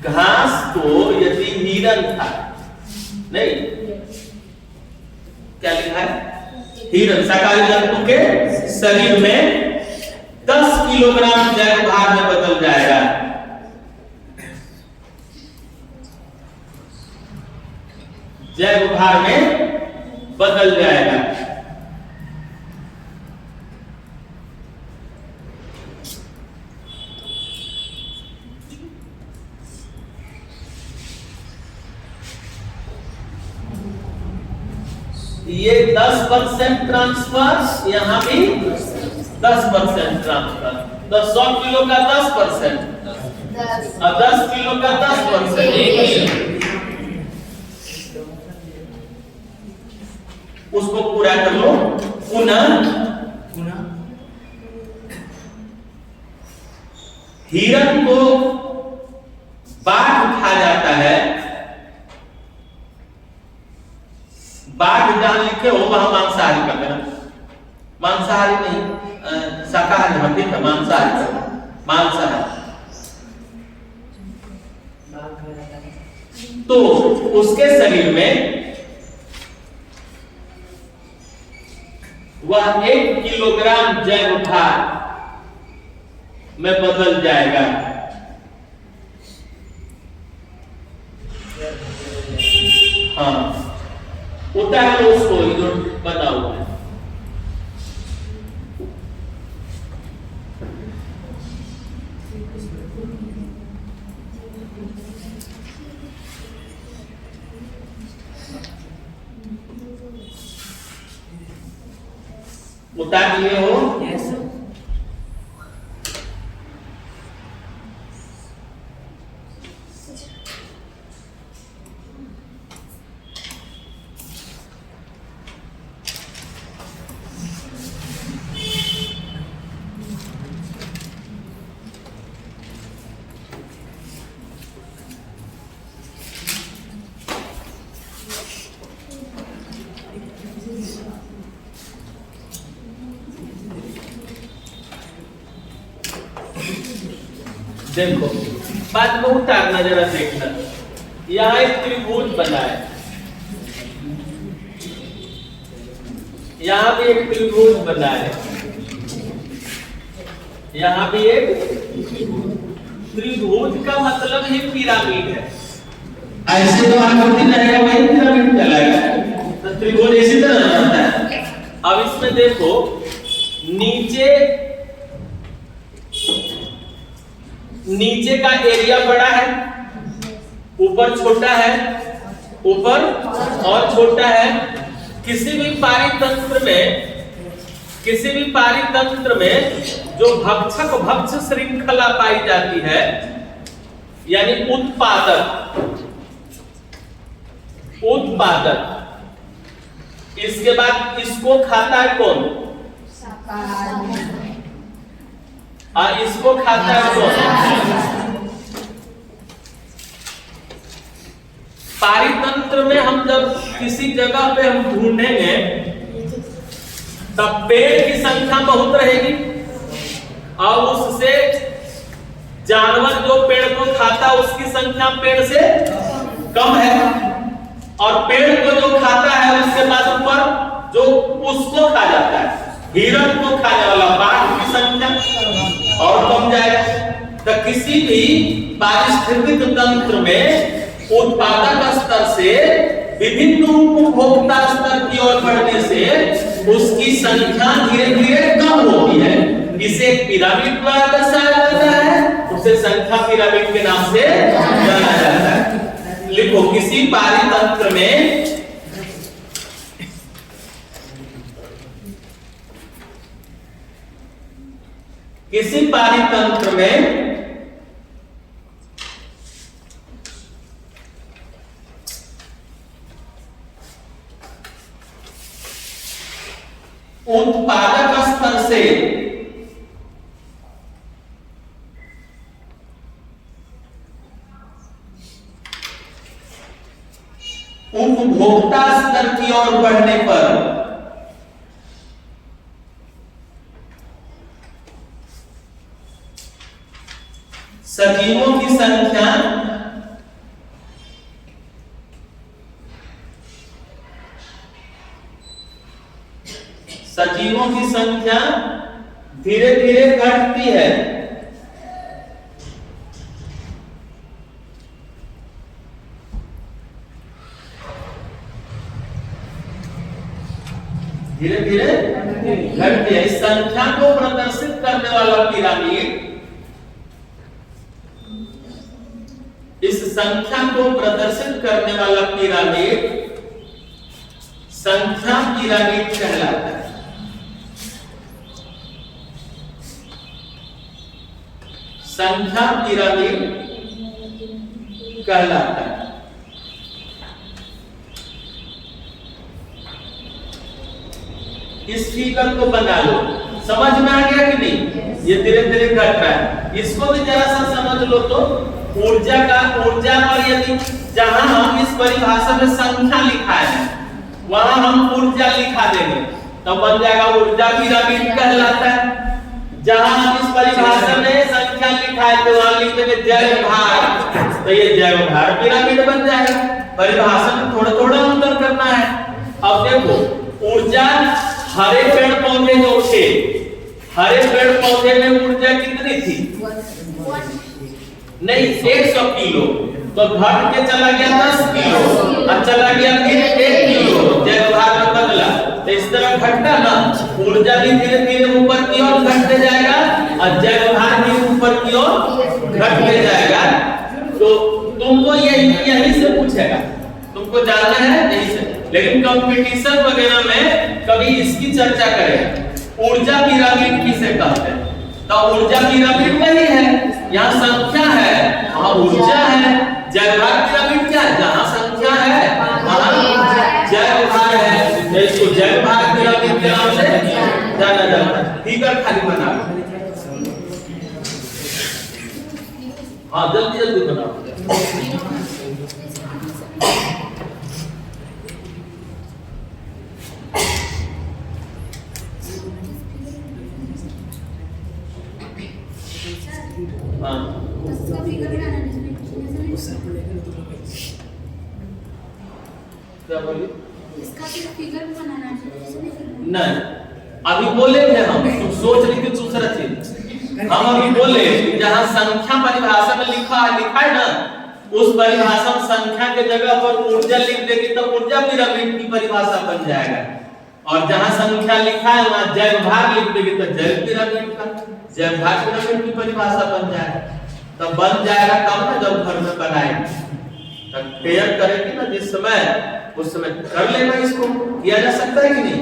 घास तो यदि हिरण था, नहीं क्या लिखा है, हिरण शाकाहारी जंतु के शरीर में 10 किलोग्राम जैव भार में बदल जाएगा। जैव भार में बदल जाएगा। ये 10% ट्रांसफर, यहाँ भी 10% ट्रांसफर। तो 100 किलो का 10% और 10 किलो का 10%, उसको पूरा कर लो। पुनः हिरण को बाघ खा जाता है, बाघ जहां लिखे हो वहां मांसाहारी कर देना, मांसाहारी नहीं शाकाहारी, ठीक है, मांसाहारी। तो उसके शरीर में वह 1 किलोग्राम जैव भार में बदल जाएगा। हाँ, उतार लो उसको, इधर बना हुआ है। उतार लिए हो? यस। देखो बात को उतारना जरा देखना। यहाँ एक त्रिभुज बना है, यहाँ भी एक त्रिभुज बना है, यहाँ भी एक त्रिभुज का मतलब ही पिरामिड है। ऐसे तो आकृति रहेगा वही पिरामिड कहलाएगा। तो त्रिभुज इसी तरह बनता है। अब इसमें देखो नीचे का एरिया बड़ा है, ऊपर छोटा है, ऊपर और छोटा है। किसी भी पारितंत्र में जो भक्षक भक्ष श्रृंखला पाई जाती है, यानी उत्पादक, इसके बाद इसको खाता है कौन? इसको खाता है कौन? पारितंत्र में हम जब किसी जगह पे हम ढूंढेंगे तब पेड़ की संख्या बहुत रहेगी और उससे जानवर जो पेड़ को खाता उसकी संख्या पेड़ से कम है, और पेड़ को जो खाता है उसके बाद ऊपर जो उसको खा जाता है, हिरण को खाने वाला बाघ की संख्या और कम जाएगा। तो किसी भी पारिस्थितिक तंत्र में उत्पादक स्तर से विभिन्न उपभोक्ता स्तर की ओर बढ़ने से उसकी संख्या धीरे धीरे कम होती है। इसे एक पिरामिड द्वारा दर्शाया जाता है, उसे संख्या पिरामिड के नाम से जाना जाता है। लिखो किसी पारितंत्र में उत्पादक स्तर से उपभोक्ता स्तर की ओर बढ़ने पर सजीवों की संख्या धीरे धीरे घटती है। धीरे धीरे घटती है। इस संख्या को प्रदर्शित करने वाला पिरामिड, इस संख्या को प्रदर्शित करने वाला पिरामिड संख्या पिरामिड कहलाता है। संख्या पिरामिड कहलाता है। इस फिगर को बना लो, समझ में आ गया कि नहीं? ये धीरे धीरे घट रहा है। इसको भी जरा सा समझ लो तो ऊर्जा पर यदि जहां हम इस परिभाषा में संख्या लिखा है वहां हम ऊर्जा लिखा देंगे तो बन जाएगा ऊर्जा पिरामिड कहलाता है। जहां हम इस परिभाषा में संख्या लिखा है तो वहां लिख देंगे जैव भार, तो ये जैव भार पिरामिड बन जाएगा। परिभाषा में थोड़ा थोड़ा अंतर करना है। अब देखो ऊर्जा, हरे पेड़ पौधे जो थे, हरे पेड़ पौधे में ऊर्जा कितनी थी? नहीं, 100 किलो, तो घट के चला गया 10 किलो और चला गया फिर 1 किलो, जैव भार में बदला। तो इस तरह घटता ना, ऊर्जा भी धीरे धीरे ऊपर की ओर घटते जाएगा और जैव भार भी ऊपर की ओर घटते जाएगा। तो तुमको यही से पूछेगा, तुमको जानना है यही से। लेकिन कंपटीशन वगैरह में कभी इसकी चर्चा करेगा, ऊर्जा पिरामिड किसे कहते हैं? तो ऊर्जा पिरामिड वही है, यहाँ संख्या है वहाँ ऊर्जा है। जयभार पिरामिड क्या है? जहाँ संख्या है वहाँ जयभार है। इसको जयभार पिरामिड के नाम से जाना जाता है। फिगर खाली बना, हाँ जल्दी जल्दी बनाओ। क्या बोलिए? इसका फिगर बनाना नहीं, अभी बोले थे हम, तुम सोच रही थी दूसरा चीज। हम अभी बोले जहाँ संख्या परिभाषा में लिखा है ना, उस परिभाषा में संख्या के जगह पर ऊर्जा लिख देगी तो ऊर्जा पिरामिड की परिभाषा बन जाएगा। और जहाँ संख्या लिखा है वहाँ जयभार लिख देगी तो जय पिरामिड का जयभार पिरामिड की परिभाषा बन जाएगा। तब बन जाएगा कब ना, जब घर में बनाएंगे तब क्लियर करेंगे ना, जिस समय उस समय कर लेना। इसको किया जा सकता है कि नहीं?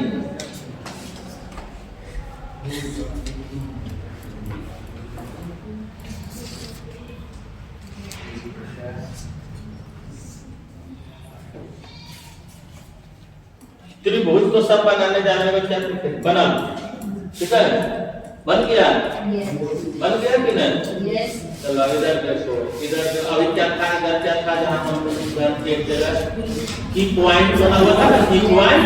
त्रिभुज को सब बनाने जाने में क्या बना, ठीक है? बन गया, बन गया कि नहीं? चलो इधर देखो, इधर अभी क्या था, इधर क्या था, जहाँ हम एक जगह की पॉइंट बना हुआ था ना, की पॉइंट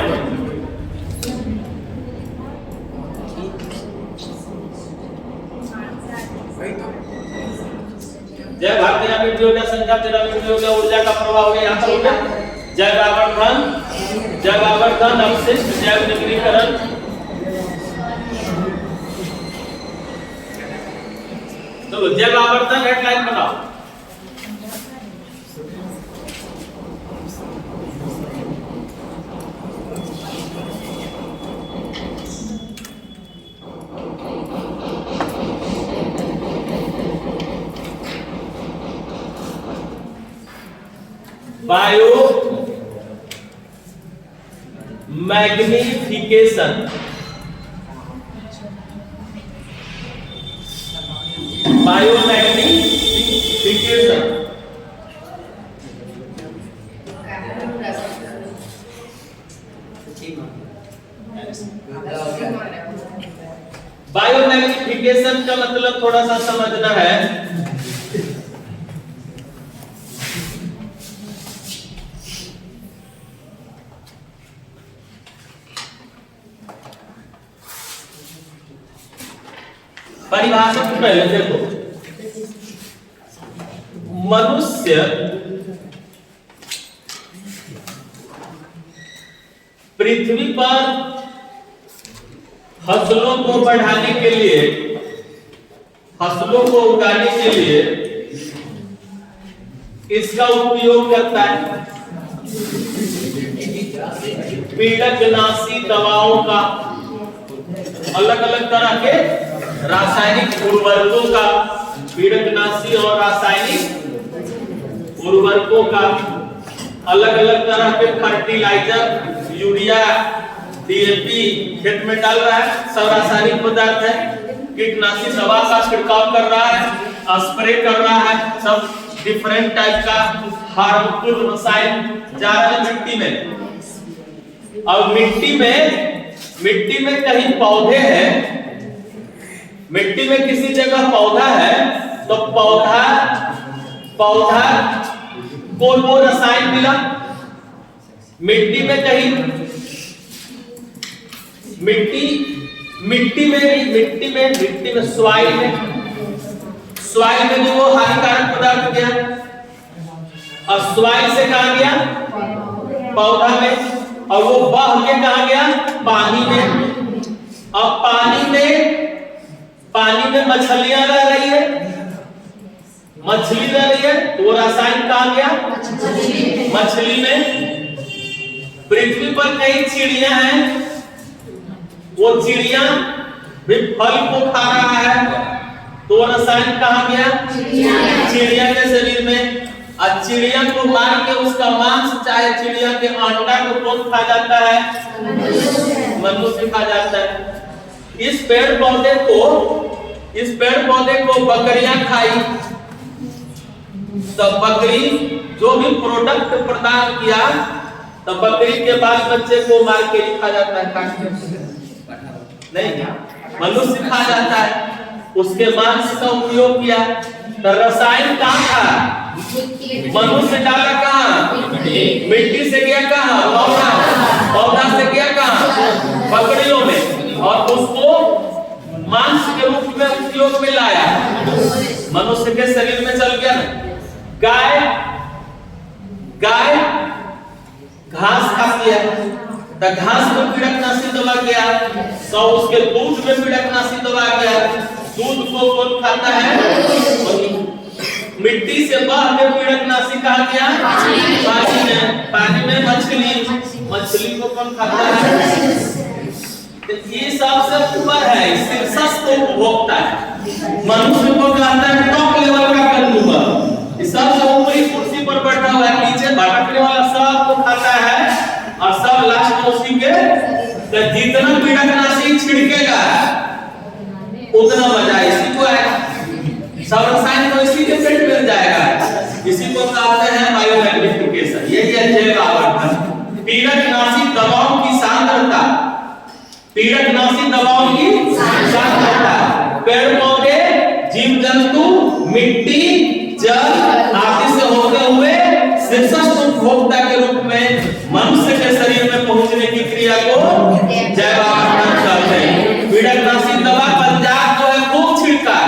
जय भारतीय पिरामिड हो गया, संख्या पिरामिड हो गया, ऊर्जा का प्रवाह हो गया, यहाँ पर हो गया जैव आवर्धन, अवशिष्ट जैव निग्रीकरण, तो जैव आवर्धन हेडलाइन बनाओ। Bio magnification, bio magnification, bio magnification का मतलब थोड़ा सा समझना है। परिभाषा को पहले देखो, मनुष्य पृथ्वी पर फसलों को बढ़ाने के लिए, फसलों को उगाने के लिए इसका उपयोग करता है। पीड़कनाशी दवाओं का, अलग अलग तरह के रासायनिक उर्वरकों का, पीड़कनाशी और रासायनिक उर्वरकों का, अलग अलग तरह के फर्टिलाइजर, यूरिया, डीएपी खेत में डाल रहा है, सब रासायनिक पदार्थ है। कीटनाशी दवा का छिड़काव कर रहा है, स्प्रे कर रहा है, सब डिफरेंट टाइप का हार्मफुल रसायन जा रहा है मिट्टी में। और मिट्टी में कहीं पौधे हैं, मिट्टी में किसी जगह पौधा है, तो पौधा को वो रसायन मिला। मिट्टी में कहीं मिट्टी में सॉइल में भी वो हानिकारक पदार्थ गया, और सॉइल से कहां गया? पौधा में, और वो बह के कहां गया? पानी में। और पानी में मछलियां रह रही है, मछली रह रही है, तो वो रसायन कहां गया? मछली में। पृथ्वी पर कई चिड़िया हैं, वो चिड़िया भी फल को खा रहा है, तो वो रसायन कहां गया? चिड़िया के शरीर में। और चिड़िया को मार के उसका मांस, चाहे चिड़िया के अंडा को कौन खा जाता है? मनुष्य खा जाता है। इस पेड़ पौधे को बकरियां खाई, तब बकरी जो भी प्रोडक्ट प्रदान किया, तब बकरी के बाल बच्चे को मार के खा जाता है, काट के नहीं, मनुष्य खा जाता है। उसके मांस का उपयोग किया, तो रसायन कहाँ था? मनुष्य डाला कहाँ? मिट्टी से गया कहाँ? पौधा से गया कहाँ? बकरियों में, और उसको मांस के रूप में उपयोग में लाया, मनुष्य के शरीर में चल गया ना। गाय घास खाती है, तो घास में पीड़कनाशी दवा गया, तो उसके दूध में पीड़कनाशी दवा गया। दूध को कौन खाता है? मिट्टी से बह के पीड़कनाशी कहा गया पानी में मछली को कौन खाता है? ये सबसे ऊपर है, शीर्षस्थ उपभोक्ता है। मनुष्य को कहता है टॉप लेवल का कंज्यूमर, सबसे ऊपरी कुर्सी पर बैठा हुआ है, नीचे भटकने वाला सब को खाता है, और सब लास्ट में उसी के जितना पीड़कनाशी छिड़केगा उतना मजा इसी को आएगा, सब रसायन तो इसी के पेट में जाएगा। इसी को कहते हैं बायोमैग्निफिकेशन। यही है जैव आवर्धन। पीड़कनाशी दवाओं की सांद्रता, पीड़कनाशी दवाओं की सांद्रता, पेड़ पौधे, जीव जंतु, मिट्टी, जल आदि से होते हुए शीर्षस्थ उपभोक्ता के रूप में मनुष्य के शरीर में पहुंचने की क्रिया को जैव आवर्धन कहते हैं। पीड़कनाशी दवा पंजाब जो है खूब छिड़का,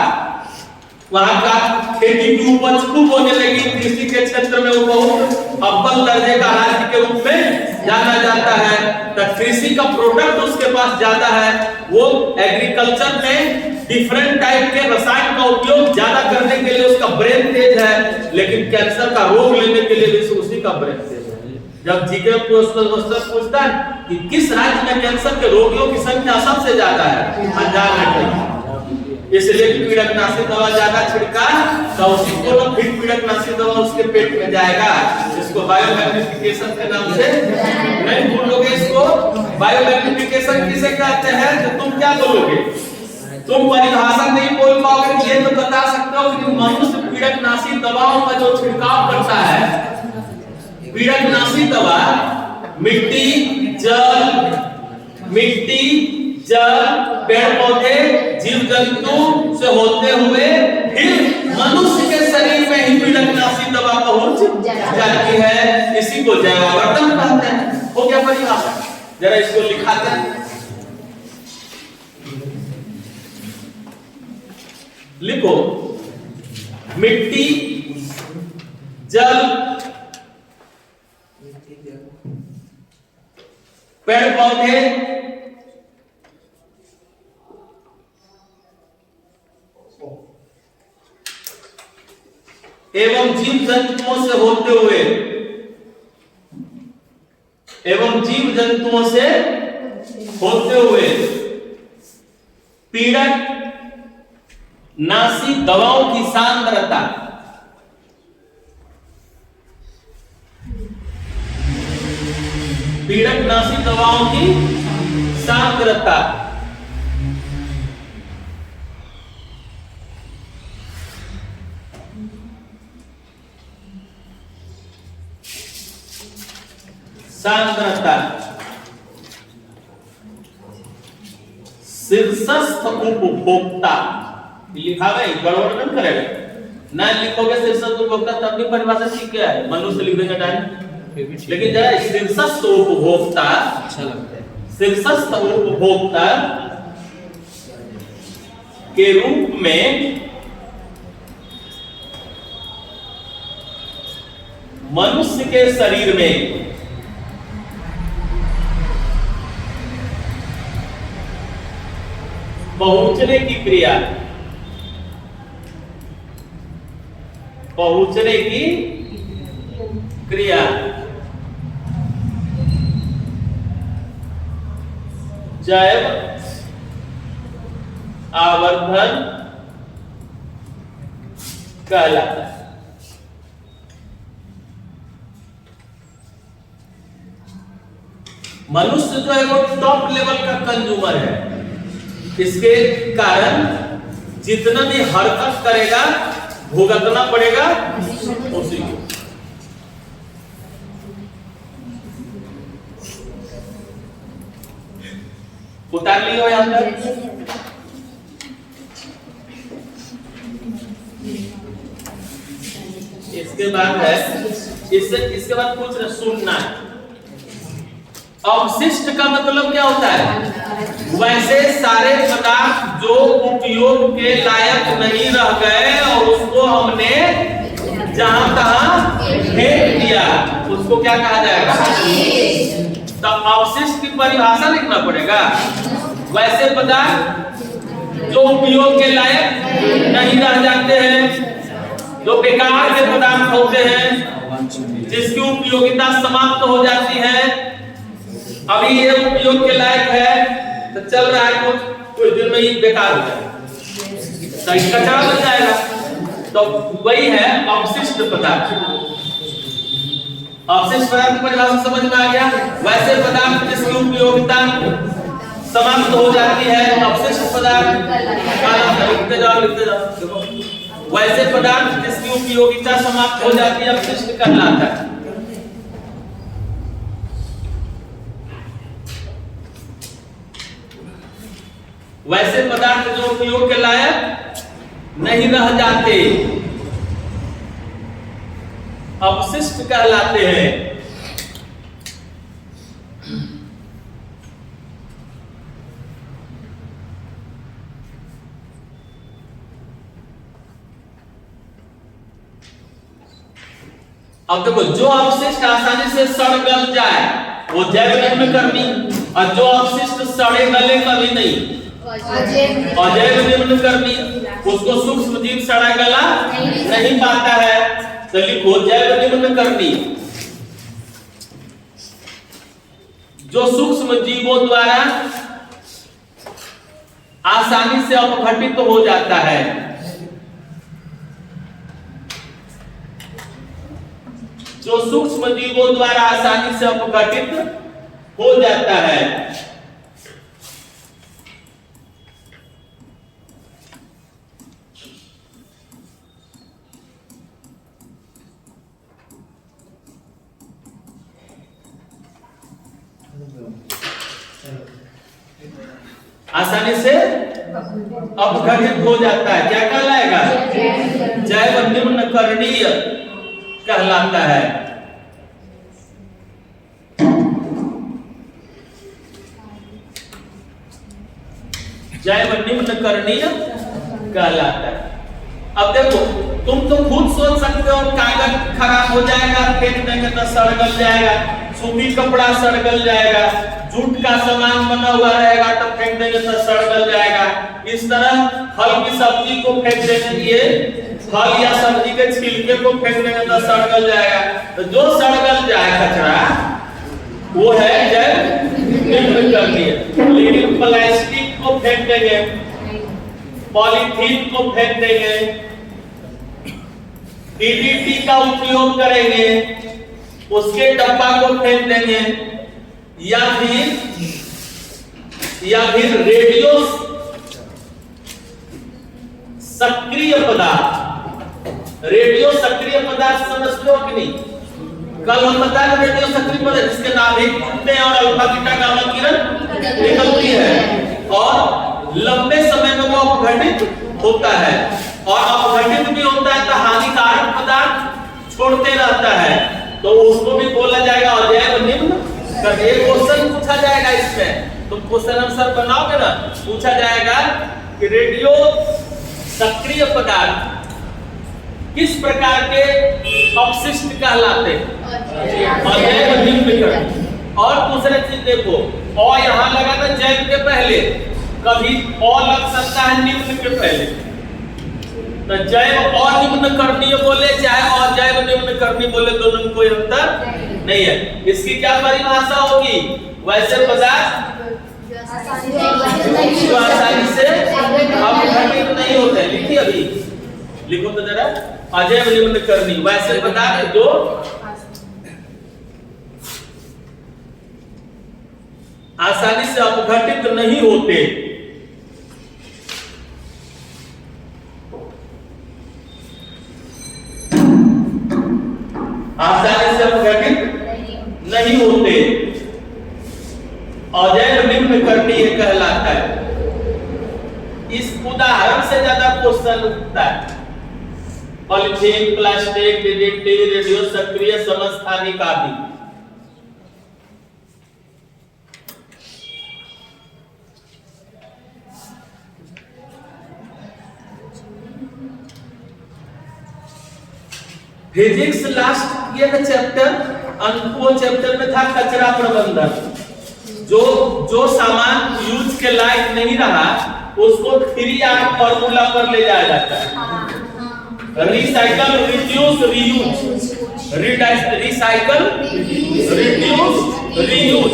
वहां का खेती की उपज खूब होने लगी, कृषि के क्षेत्र में वो बहुत अव्वल दर्जे का राज्य के रूप में जाना जाता है। तो कृषि का प्रोडक्ट उसके पास ज्यादा है, वो एग्रीकल्चर में डिफरेंट टाइप के रसायन का उपयोग ज्यादा करने के लिए उसका ब्रेन तेज है, लेकिन कैंसर का रोग लेने के लिए भी उसी का ब्रेन तेज है। जब जीके पूछता है कि किस राज्य में कैंसर के रोगियों की संख्या सबसे ज्यादा है, पंजाब में, इसलिए पीड़कनाशी दवा ज्यादा छिड़का, तो उसी को ना फिर पीड़कनाशी दवा उसके पेट में जाएगा। इसको बायोमैग्निफिकेशन के नाम से नहीं भूलोगे। इसको बायोमैग्निफिकेशन किसे कहते हैं? तो तुम क्या बोलोगे? तुम परिभाषा नहीं बोल पाओगे, ये तो बता सकते हो कि मनुष्य पीड़कनाशी दवाओं का जो छिड़काव करता है, पीड़कनाशी दवा मिट्टी, जल, पेड़ पौधे, जीव जंतु से होते हुए फिर मनुष्य के शरीर में ही पीड़कनाशी दवा पहुंच जाती है। इसी को जैव आवर्धन कहते हैं। हो गया परिभाषा? जरा इसको लिखाते हैं, लिखो। मिट्टी, जल, पेड़ पौधे, एवं जीव जंतुओं से होते हुए पीड़क नाशी दवाओं की सांद्रता, पीड़कनाशी दवाओं की सांद्रता शीर्षस्थ उपभोक्ता लिखा है, गड़बड़ नहीं करेगा ना। लिखोगे शीर्षस्थ उपभोक्ता तब भी परिभाषा ठीक है, मनुष्य लिख देंगे डायरेक्ट। लेकिन जरा शीर्षस्थ उपभोक्ता अच्छा लगता है। शीर्षस्थ उपभोक्ता के रूप में मनुष्य के शरीर में पहुंचने की क्रिया, जैव आवर्धन कहलाता है। मनुष्य जो है वो टॉप लेवल का कंज्यूमर है। इसके कारण जितना भी हरकत करेगा भुगतना पड़ेगा उसी को। उतार लियो यहां पर। इसके बाद है इसके बाद कुछ सुनना है। अवशिष्ट का मतलब क्या होता है? वैसे सारे पदार्थ जो उपयोग के लायक नहीं रह गए और उसको हमने जहां तहां फेंक दिया, उसको क्या कहा जाएगा? तो अवशिष्ट की परिभाषा लिखना पड़ेगा। वैसे पदार्थ जो उपयोग के लायक नहीं रह जाते हैं, जो बेकार के पदार्थ होते हैं, जिसकी उपयोगिता समाप्त हो जाती है, अभी ये उपयोग के लायक है तो चल रहा है, कुछ दिन में ही बेकार हो जाएगा, तो कचरा बन जाएगा। तो वही है अवशिष्ट पदार्थ। अवशिष्ट पदार्थ की परिभाषा समझ में आ गया? वैसे पदार्थ जिसकी उपयोगिता समाप्त हो जाती है, अवशिष्ट पदार्थ। लिखते जाओ। वैसे पदार्थ जिसकी उपयोगिता समाप्त हो जाती है अवशिष्ट कहलाता है। वैसे पदार्थ जो उपयोग के लायक नहीं रह जाते अवशिष्ट कहलाते हैं। अब देखो, जो अवशिष्ट आसानी से सड़ गल जाए वो जैव निम्नकर्मी, और जो अवशिष्ट सड़े गले कभी नहीं अजैव निम्नकर्मी, उसको सूक्ष्म जीव सड़ा गला नहीं पाता है, तो लिखो जैव निम्नकर्मी। जो सूक्ष्म जीवों द्वारा आसानी से अपघटित हो जाता है। जो सूक्ष्म जीवों द्वारा आसानी से अपघटित हो जाता है। आसानी से अपघटित हो जाता है, क्या कहलाएगा? जैव निम्नकरणीय कहलाता है। जैव निम्नकरणीय कहलाता है। अब देखो, तुम तो खुद सोच सकते हो कागज खराब हो जाएगा फेंक देंगे तो सड़ गल जाएगा, सूती कपड़ा सड़ गल जाएगा, जूट का सामान बना हुआ रहेगा तो फेंक देंगे तो सड़ गल जाएगा। इस तरह फल की सब्जी को फेंक देने के लिए, फल या सब्जी के छिलके को फेंक देंगे तो सड़ गल जाएगा। तो जो सड़ गल जाए कचरा वो है जैव निम्नकरणीय। लेकिन प्लास्टिक को फेंक देंगे, पॉलीथीन को फेंक देंगे, डीडीटी का उपयोग करेंगे, उसके डब्बा को फेंक देंगे, या फिर रेडियो सक्रिय पदार्थ, रेडियो सक्रिय पदार्थ समझते हो कि नहीं? कल हम बताए रेडियो सक्रिय पदार्थ जिसके नाभिक टूटते हैं और अल्फा बीटा गामा किरण निकलती है और लंबे समय में वो अपघटित होता है, और अपघटित भी होता है तो हानिकारक पदार्थ छोड़ते रहता है, तो उसको भी बोला जाएगा अजैव निम्नकरणीय। एक क्वेश्चन पूछा जाएगा इसमें, तुम क्वेश्चन आंसर बनाओगे ना, पूछा जाएगा कि रेडियो सक्रिय पदार्थ किस प्रकार के अपशिष्ट कहलाते हैं? अजैव निम्नकरणीय। और दूसरा चीज देखो, और यहां लगा था जैव के पहले, कभी और लग सकता है निम्न के पहले, तो जैव और निम्नकरणीय बोले चाहे और जैव निम्नकरणीय बोले, दोनों में कोई अंतर नहीं है। इसकी क्या परिभाषा होगी? वैसे पदार्थ जो आसानी से अपघटित नहीं होते। लिखिए, अभी लिखो तो जरा, अजैव निम्नकरणीय वैसे पदार्थ जो आसानी से अपघटित नहीं होते। आसानी से अपघटित नहीं होते। अजैव निम्न करनीय कहलाता है। इस उदाहरण से ज्यादा क्वेश्चन उठता है। पॉलीथीन, प्लास्टिक, डीडीटी, रेडियो सक्रिय समस्थानिक आदि। फिजिक्स लास्ट ये चैप्टर, वो चैप्टर में था कचरा प्रबंधन। जो सामान यूज के लायक नहीं रहा उसको 3R फॉर्मूला पर ले जाया जाता है। Recycle, reduce, reuse. Recycle, reduce, reuse.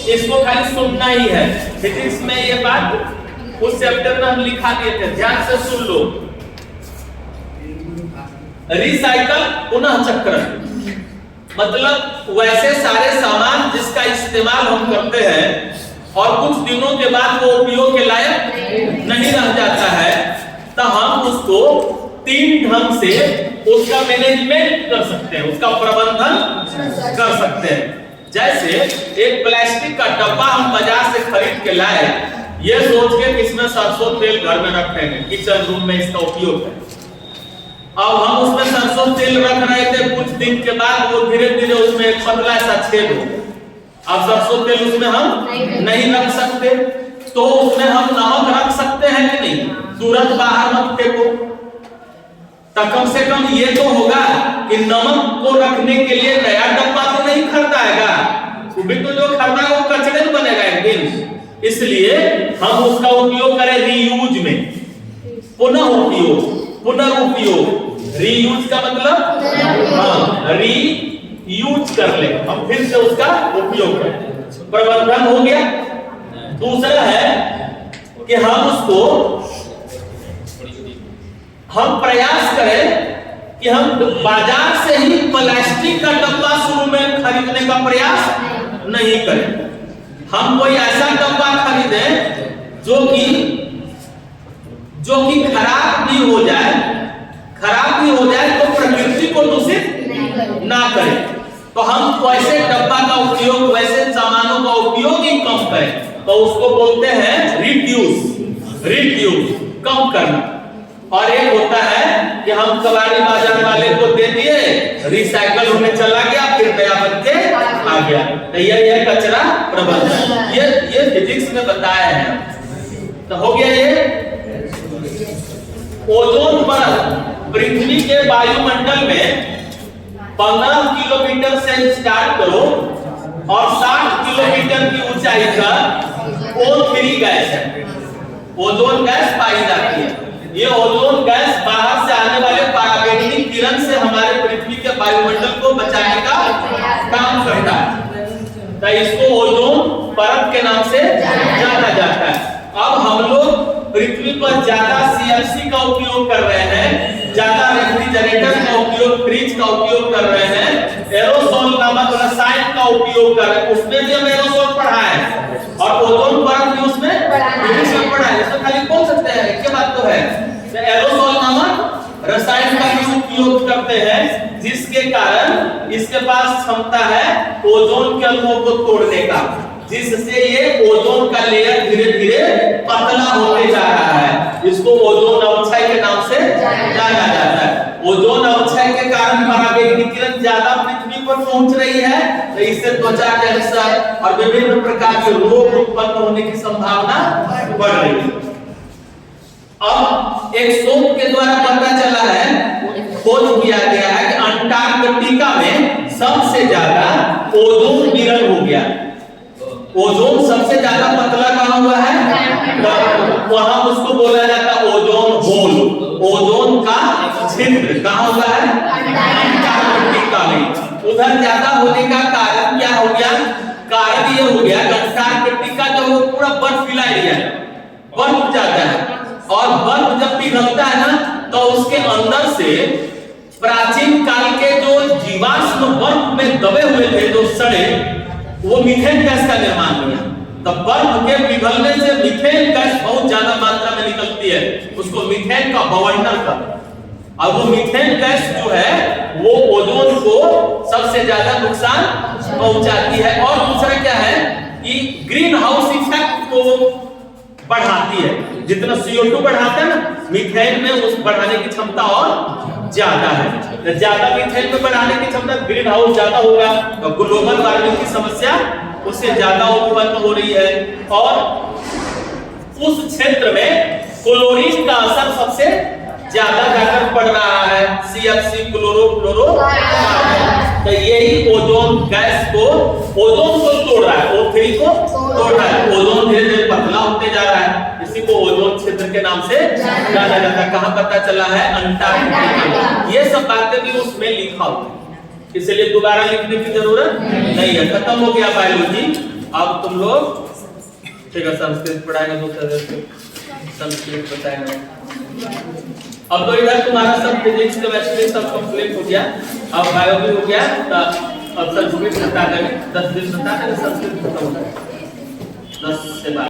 इसको खाली सुनना ही है। फिजिक्स में ये बात उस चैप्टर में हम लिखा दिए थे, ध्यान से सुन लो। रिसाइकल पुनः चक्रण मतलब वैसे सारे सामान जिसका इस्तेमाल हम करते हैं और कुछ दिनों के बाद वो उपयोग के लायक नहीं रह जाता है, तो हम उसको 3 ढंग से उसका मैनेजमेंट कर सकते हैं, उसका प्रबंधन कर सकते हैं। जैसे एक प्लास्टिक का डब्बा हम बाजार से खरीद के लाए, ये सोच के कि इसमें सरसों तेल घर में रखेंगे, किचन रूम में इसका उपयोग है। अब हम उसमें सरसों तेल रख रहे थे, कुछ दिन के बाद वो धीरे धीरे उसमें एक पतला सा छेद हो। अब सरसों तेल उसमें हम नहीं रख सकते, तो उसमें हम नमक रख सकते हैं कि नहीं? तुरंत बाहर मत फेंको। तो कम से कम ये तो होगा कि नमक को रखने के लिए नया डब्बा तो नहीं खरीदाएगा, वो भी तो जो खरीदा वो कचरे में बनेगा एक दिन। इसलिए हम उसका उपयोग करें रीयूज में, पुनः उपयोग, पुनर्उपयोग। रीयूज का मतलब रीयूज कर ले, हम फिर से उसका उपयोग करें। प्रबंधन हो गया। दूसरा है कि हम प्रयास करें कि हम बाजार से ही प्लास्टिक का डब्बा शुरू में खरीदने का प्रयास नहीं करें। हम कोई ऐसा डब्बा खरीदें जो कि खराब भी हो जाए, तो प्रकृति को दूषित ना करें। तो हम वैसे डब्बा का उपयोग, वैसे सामानों का उपयोग ही कम करें, तो उसको बोलते हैं रिड्यूस, कम करना। और एक होता है कि हम कबाड़ी बाजार वाले को दे दिए, रिसाइकल होने चला गया, फिर नया बन के आ गया। तो ये कचरा प्रबंधन, ये फिजिक्स में बताया है। तो हो गया ये। ओजोन परत पृथ्वी के वायुमंडल में 15 किलोमीटर से स्टार्ट करो और 60 किलोमीटर की ऊंचाई पर O3 गैस है, ओजोन गैस पाई जाती है। ये ओजोन गैस बाहर से आने वाले पराबैंगनी किरण से हमारे पृथ्वी के वायुमंडल को बचाने का काम करता है, तो इसको ओजोन परत के नाम से जाना जाता है। अब हम लोग पृथ्वी पर ज्यादा CFC का उपयोग कर रहे हैं, ज्यादा रेफ्रिजरेटर का उपयोग, फ्रिज का उपयोग कर रहे हैं, एरोसोल नामक रसायन का उपयोग कर रहे हैं। उसमें भी हम एरोसोल पढ़ा है और ओजोन परत भी उसमें पढ़ा है। इसमें खाली बोल सकते हैं, क्या बात तो है। तो एरोसोल नामक रसायन का भी उपयोग करते हैं, जिसके कारण इसके पास क्षमता है ओजोन के अणुओं को तोड़ने का, जिससे ये ओजोन का लेयर धीरे धीरे पतला होते जा रहा है। इसको ओजोन अवक्षय के नाम से जाना जाता है। ओजोन अवक्षय के कारण पराबैंगनी किरण ज्यादा पृथ्वी पर पहुंच रही है, तो इससे त्वचा कैंसर और विभिन्न प्रकार के रोग उत्पन्न होने की संभावना बढ़ रही है। अब एक शोध के द्वारा पता चला है, खोज किया गया है कि अंटार्कटिका में सबसे ज्यादा ओजोन विरल हो गया। ओजोन सबसे ज्यादा पतला कहां हुआ है? वहां उसको बोला जाता है ओजोन होल, ओजोन का छिद्र कहां हुआ है? अंटार्कटिका में। उधर ज्यादा होने का कारण क्या हो गया? कारण ये हो गया कि अंटार्कटिका जो वो पूरा बर्फीला एरिया है, बर्फ जाता है, और बर्फ जब पिघलता है ना, तो उसके अंदर से प्राचीन काल के जो जीवाश्म बर्फ में दबे हुए थे, जो सड़े, वो मीथेन गैस का निर्माण हुआ। तब बर्फ के पिघलने से मीथेन गैस बहुत ज्यादा मात्रा में निकलती है, उसको मीथेन का बवंडर कहते हैं। और वो मीथेन गैस जो है वो ओजोन को सबसे ज्यादा नुकसान पहुंचाती है। और दूसरा क्या है कि ग्रीन हाउस इफेक्ट को बढ़ाती है। जितना CO2 बढ़ाता है ना, मीथेन में उस बढ़ाने की क्षमता और ज्यादा है। ज्यादा मीथेन में बढ़ाने की क्षमता, ग्रीन हाउस ज्यादा होगा तो ग्लोबल वार्मिंग की समस्या उससे ज्यादा उत्पन्न हो रही है। और उस क्षेत्र में क्लोरीन का असर सबसे ज्यादा जाकर पड़ रहा है, CFC क्लोरोफ्लोरोकार्बन। तो यही ओजोन गैस को, ओजोन को तोड़ रहा है, O3 को तोड़ रहा है। ओजोन धीरे धीरे पतला होते जा रहा है, इसी को ओजोन क्षेत्र के नाम से जाना जाता है। कहाँ पता चला है? अंटार्कटिका। ये सब बातें भी उसमें लिखा हुआ है, इसलिए दोबारा लिखने की जरूरत नहीं है। खत्म हो गया बायोलॉजी। अब तुम लोग ठीक है, संस्कृत पढ़ाएंगे, दूसरे संस्कृत बताएंगे। अब तो इधर तुम्हारा सब फिजिक्स केमिस्ट्री सब कंप्लीट हो गया, अब बायो भी हो गया। अब संस्कृत बता देंगे, 10 दिन बता देंगे संस्कृत खत्म हो जाएगा, 10 से 12।